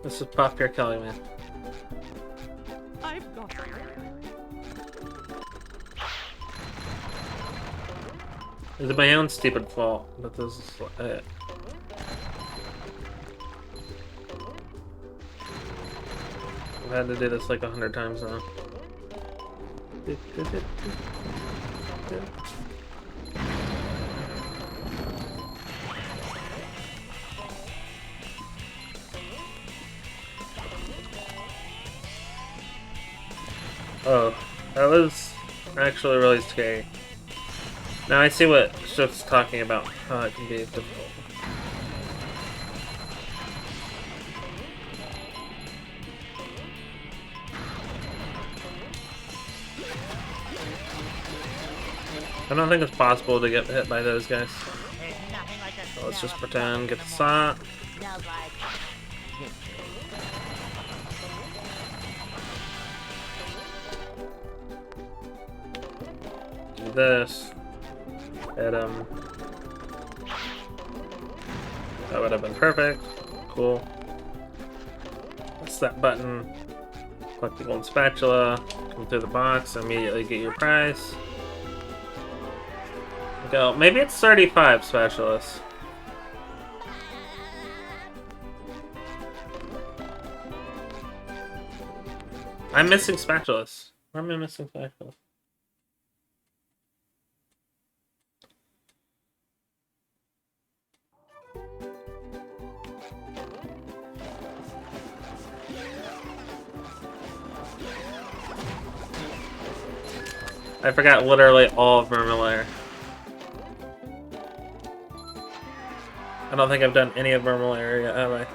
Speaker 1: This is Pop Pure Kelly, man.
Speaker 2: I've got...
Speaker 1: It's my own stupid fault, but this is it. I've had to do this like 100 times now. Oh, that was actually really scary. Now I see what Shift's talking about, how it can be difficult. I don't think it's possible to get hit by those guys.
Speaker 4: There's nothing like the
Speaker 1: So let's
Speaker 4: smell
Speaker 1: just
Speaker 4: of
Speaker 1: pretend,
Speaker 4: blood
Speaker 1: get the
Speaker 4: in
Speaker 1: sock.
Speaker 4: morning. Smells like
Speaker 1: Do this. Hit him. That would have been perfect. Cool. Press that button. Collect the gold spatula. Come through the box. Immediately get your prize. Go. Maybe it's 35 spatulas. I'm missing spatulas. Where am I missing spatulas? I forgot literally all of Vermilion. I don't think I've done any of Vermilion yet, have I?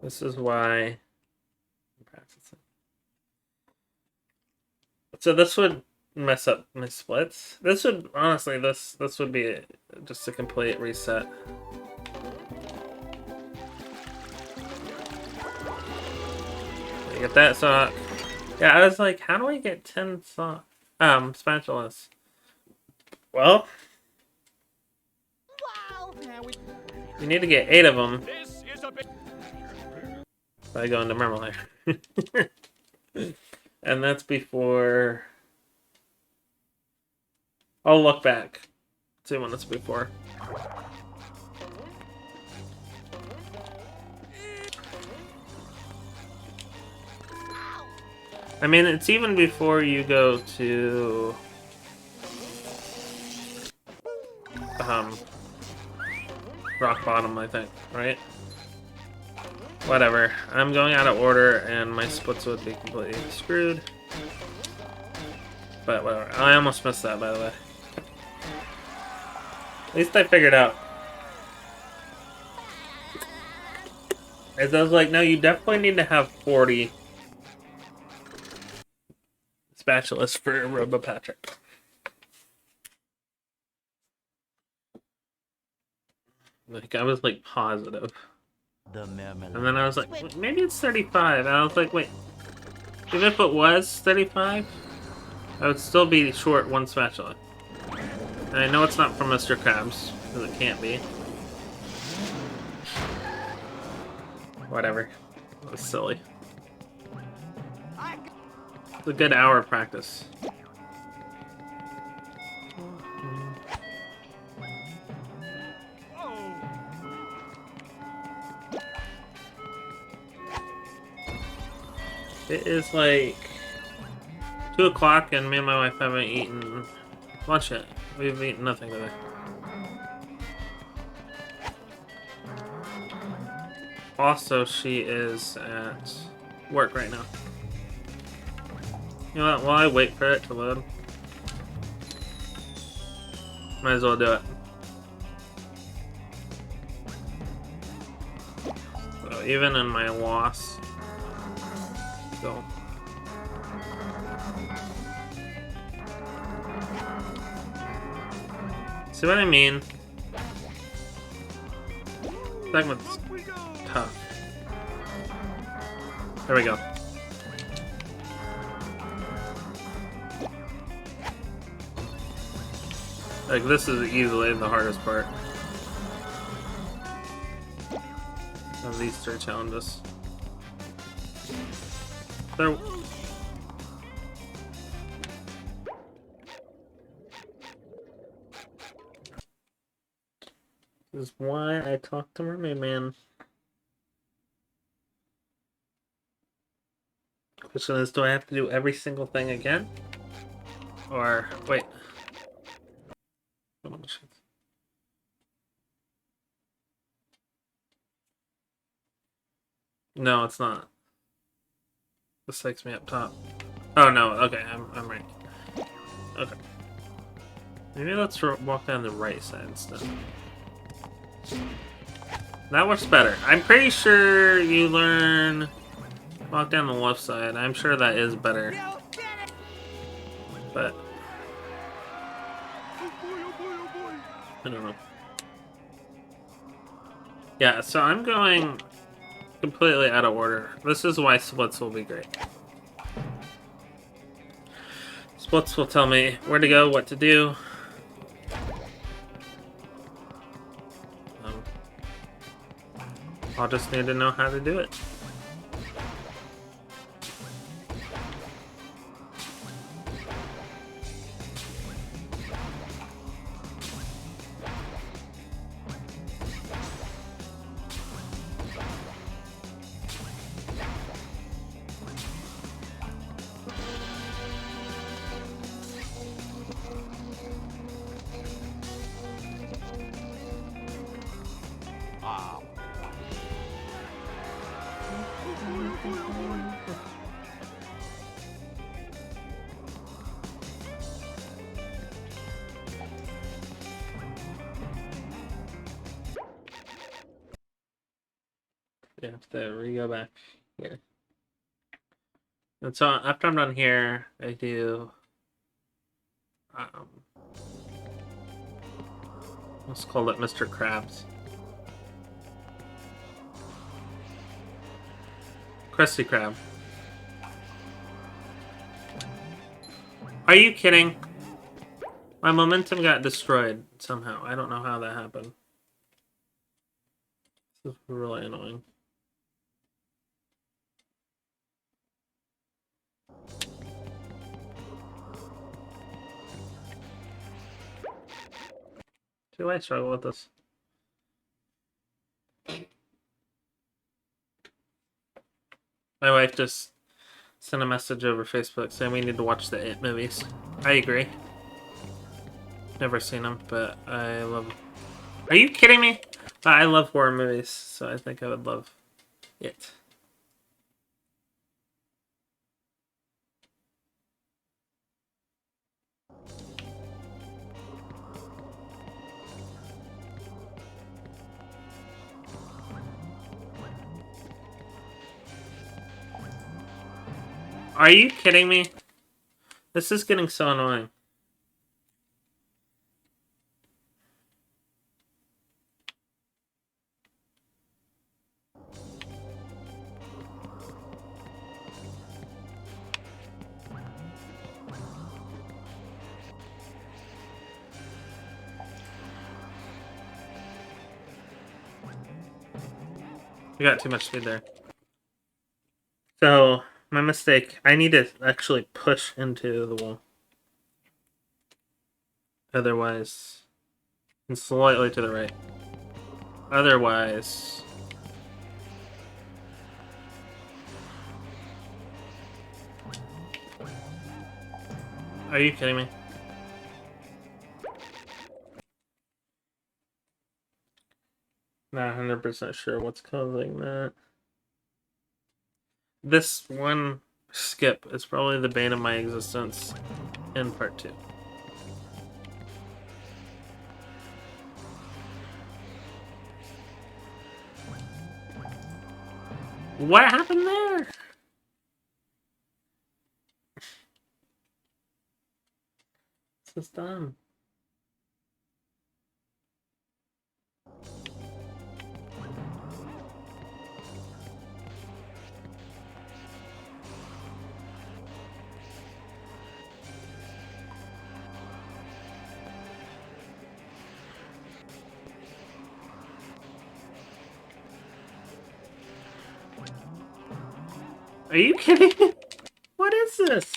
Speaker 1: This is why I'm practicing. So this would mess up my splits. This would honestly, this would be just a complete reset. Get that sock. Yeah, I was like, how do I get 10 sock spatulas? Well,
Speaker 2: Wow.
Speaker 1: you need to get 8 of them
Speaker 2: This is a big...
Speaker 1: by going to Mermalair. And that's before... I'll look back. See when it's before. I mean, it's even before you go to... rock bottom, I think, right? Whatever. I'm going out of order, and my splits would be completely screwed. But whatever. I almost missed that, by the way. At least I figured out. As I was like, no, you definitely need to have 40 spatulas for RoboPatrick. Like, I was like positive. And then I was like, "Wait, maybe it's 35. And I was like, wait, even if it was 35, I would still be short 1 spatula. And I know it's not from Mr. Krabs, because it can't be. Whatever. That was silly. It's a good hour of practice. It is like 2 o'clock and me and my wife haven't eaten lunch yet. We've eaten nothing today. Also, she is at work right now. You know what? While I wait for it to load, might as well do it. So even in my loss, go. See what I mean? Segment's tough. There we go. Like, this is easily the hardest part of these 3 challenges. There. This is why I talked to Mermaid Man. Question is, do I have to do every single thing again? Or, wait. No, it's not. This takes me up top. Oh no, okay, I'm right. Okay. Maybe let's walk down the right side instead. That works better. I'm pretty sure you learn... Walk down the left side. I'm sure that is better. But... I don't know. Yeah, so I'm going completely out of order. This is why splits will be great. Splits will tell me where to go, what to do. I'll just need to know how to do it. Yeah, have to go back here. And so after I'm done here, I do let's call it Mr. Krabs. Krusty Krab. Are you kidding? My momentum got destroyed somehow. I don't know how that happened. This is really annoying. Do I struggle with this? My wife just sent a message over Facebook saying we need to watch the It movies. I agree. Never seen them, but I love them. Are you kidding me? I love horror movies, so I think I would love It. Are you kidding me? This is getting so annoying. You got too much speed there. So, my mistake. I need to actually push into the wall. Otherwise... And slightly to the right. Otherwise... Are you kidding me? Not 100% sure what's causing that. This one skip is probably the bane of my existence in part 2. What happened there? This is dumb. Are you kidding me? What is this?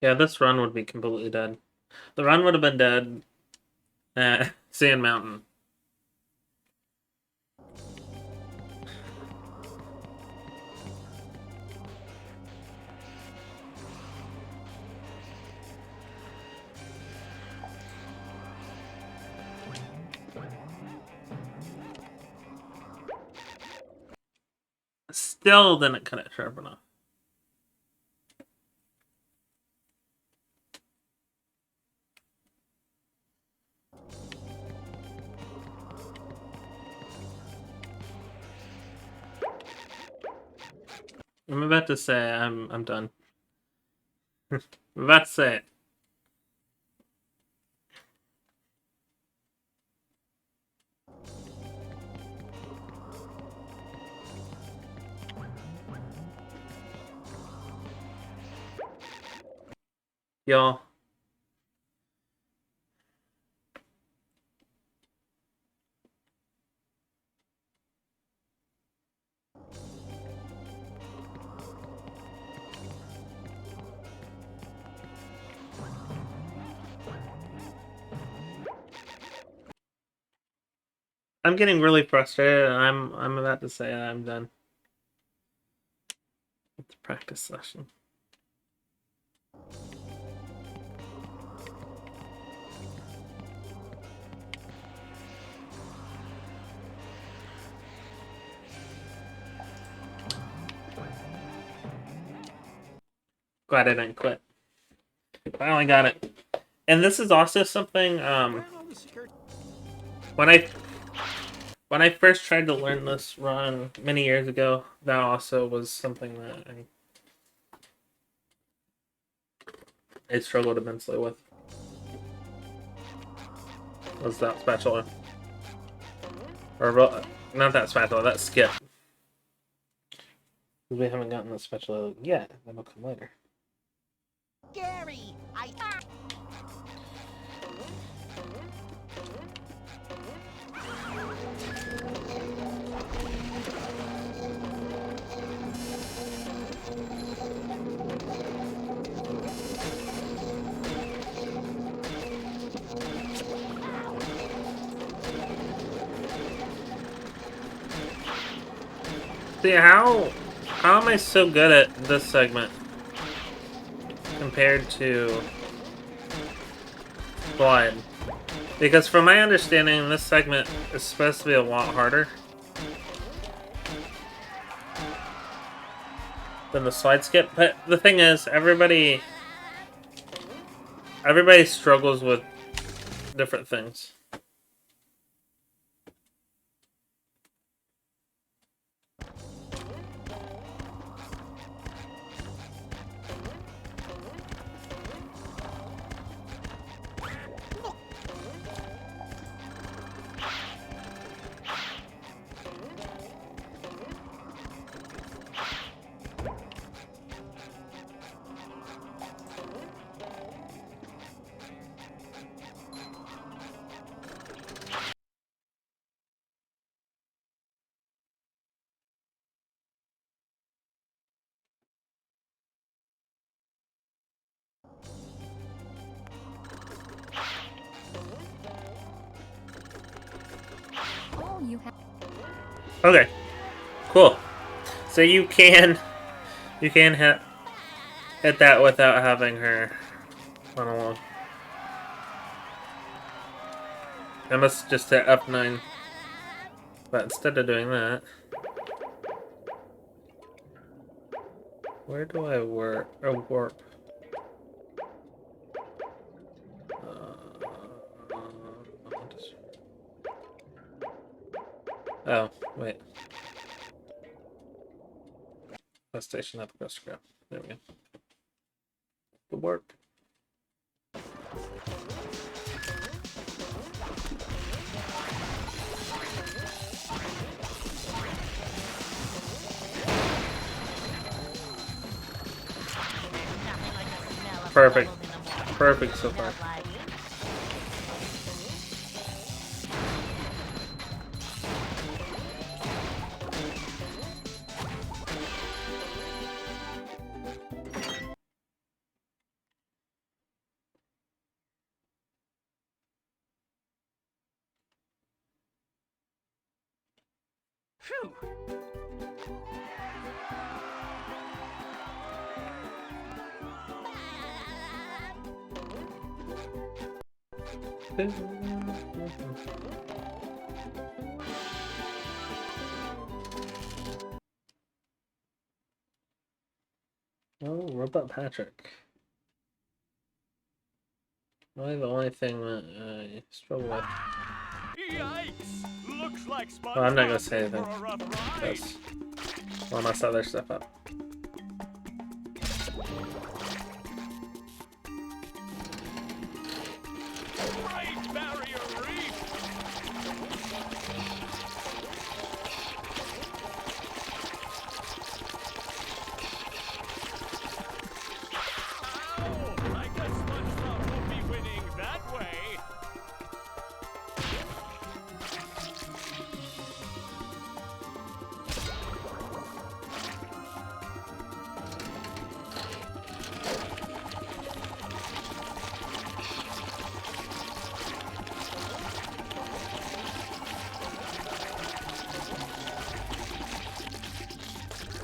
Speaker 1: Yeah, this run would be completely dead. The run would have been dead at Sand Mountain. Still didn't cut it sharp enough. I'm about to say I'm done. I'm about to say it. Y'all. I'm getting really frustrated, and I'm about to say I'm done with the practice session. Glad I didn't quit. Finally got it. And this is also something when I first tried to learn this run many years ago, that also was something that I struggled immensely with. Was that spatula. Or not that spatula, that skip. We haven't gotten the spatula yet, that'll come later.
Speaker 4: Gary,
Speaker 1: See, how am I so good at this segment compared to Glide? Because from my understanding, this segment is supposed to be a lot harder than the slide skip. But the thing is, everybody struggles with different things.
Speaker 3: Oh, you have.
Speaker 1: Okay, cool. So you can hit that without having her run along. I must just hit F9. But instead of doing that, where do I warp? Oh, wait. Bus station up across the ground. There we go. Good work. Perfect. Perfect so far.
Speaker 2: Phew.
Speaker 1: Oh, Robot Patrick. Really the only thing that I struggle with.
Speaker 2: Yikes! Looks like SpongeBob.
Speaker 1: Well, I'm not gonna say
Speaker 2: in for
Speaker 1: anything.
Speaker 2: a rough ride.
Speaker 1: Because I'll mess other stuff up.
Speaker 2: Great Barrier Reef. Ow! I guess SpongeBob will be winning that way.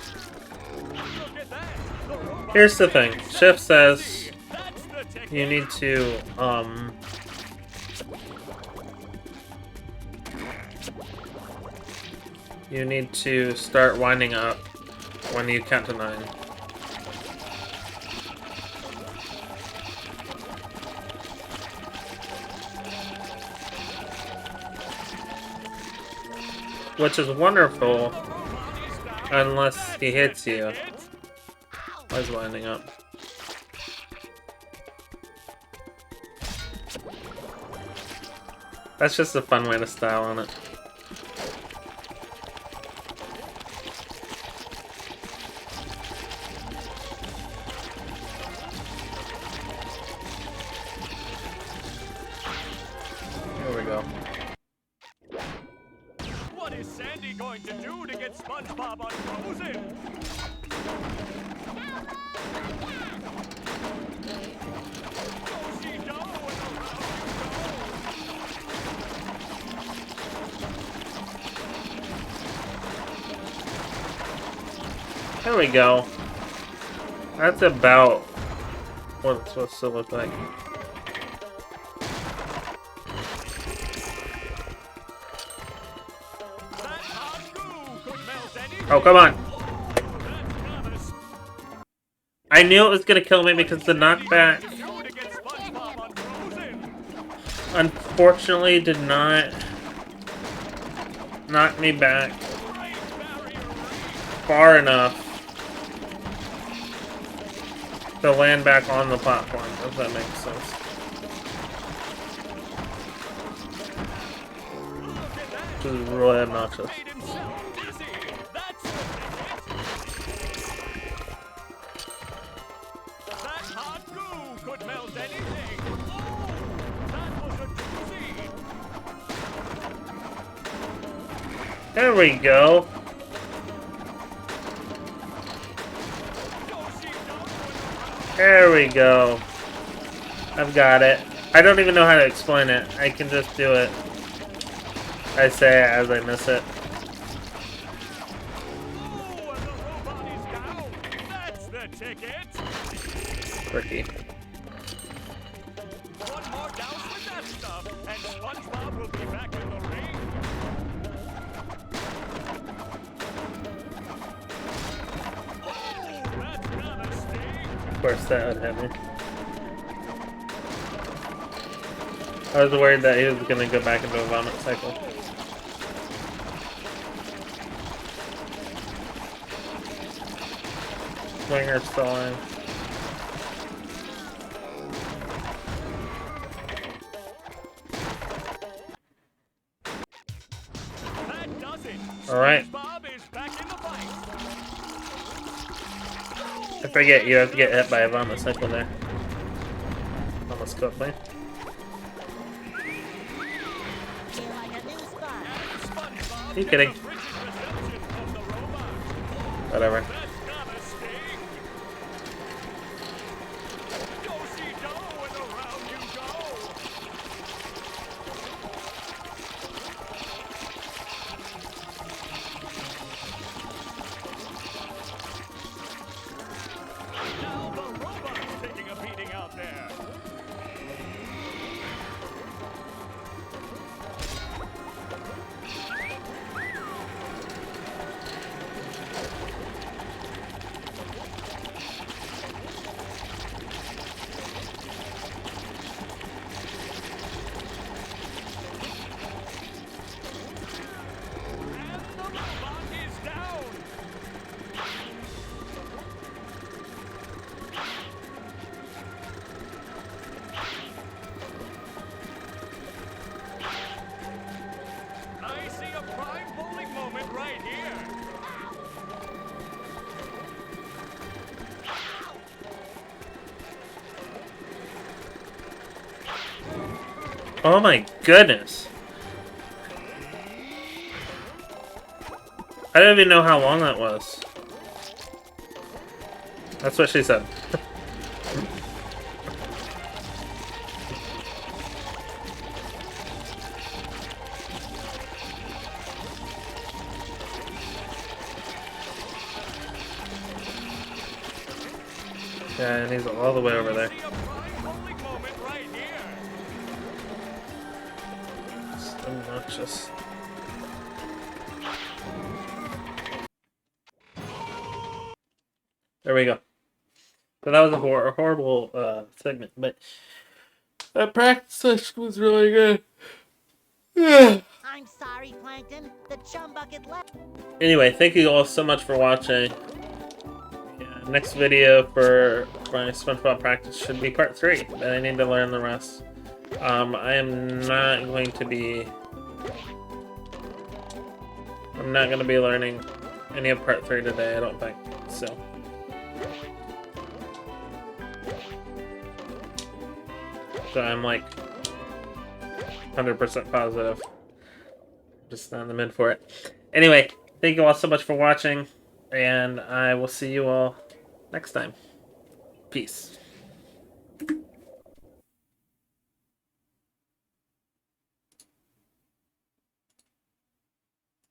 Speaker 2: Look at that. The robot
Speaker 1: Here's the thing. Shift says
Speaker 2: That's the ticket.
Speaker 1: you need to, you need to start winding up when you count to 9. Which is wonderful, unless he hits you. I was winding up. That's just a fun way to style on it. Here we go.
Speaker 2: What is Sandy going to do to get SpongeBob unfrozen? Go-see-do and around you go.
Speaker 1: There we go. That's about what it's supposed to look like.
Speaker 2: That hot goo could melt anything.
Speaker 1: Oh, come on.
Speaker 2: That's promise.
Speaker 1: I knew it was gonna kill me because the knockback,
Speaker 2: Do to get SpongeBob unfrozen.
Speaker 1: unfortunately, did not knock me back
Speaker 2: Great Barrier Reef.
Speaker 1: far enough to land back on the platform, if that makes sense.
Speaker 2: Look at that.
Speaker 1: Which is really obnoxious.
Speaker 2: Made himself dizzy. That's the ticket. That hot goo could melt anything. Oh, that was a doozy.
Speaker 1: There we go. There we go. I've got it. I don't even know how to explain it. I can just do it. I say it as I miss it.
Speaker 2: Oh, and the robot is down. That's the ticket.
Speaker 1: Tricky.
Speaker 2: One more douse with that stuff, and SpongeBob will be back in the ring. Oh, that's gonna sting.
Speaker 1: Of course, that would hit me. I was worried that he was going to go back into a vomit cycle. Swinger's still on.
Speaker 2: That does it.
Speaker 1: All right.
Speaker 2: SpongeBob is back in the fight.
Speaker 1: I forget you have to get hit by a vomit cycle there. Almost quickly.
Speaker 4: Feel like a new spot.
Speaker 2: SpongeBob
Speaker 1: Are you kidding?
Speaker 2: gets a frigid reception from the robot.
Speaker 1: Whatever.
Speaker 2: That's gonna sting. Go-see-do and around you go.
Speaker 1: Oh my goodness. I don't even know how long that was. That's what she said. Yeah, and he's all the way over there.
Speaker 2: See a prime bowling moment right here.
Speaker 1: It's obnoxious. There we go. So that was a horrible segment, but that practice session was really good.
Speaker 4: I'm sorry, Plankton. The chum bucket left.
Speaker 1: Anyway, thank you all so much for watching. Yeah, next video for my SpongeBob practice should be part 3, but I need to learn the rest. I am not going to be... I'm not going to be learning any of part 3 today, I don't think. So I'm like 100% positive. Just not in the mood for it. Anyway, thank you all so much for watching, and I will see you all next time. Peace.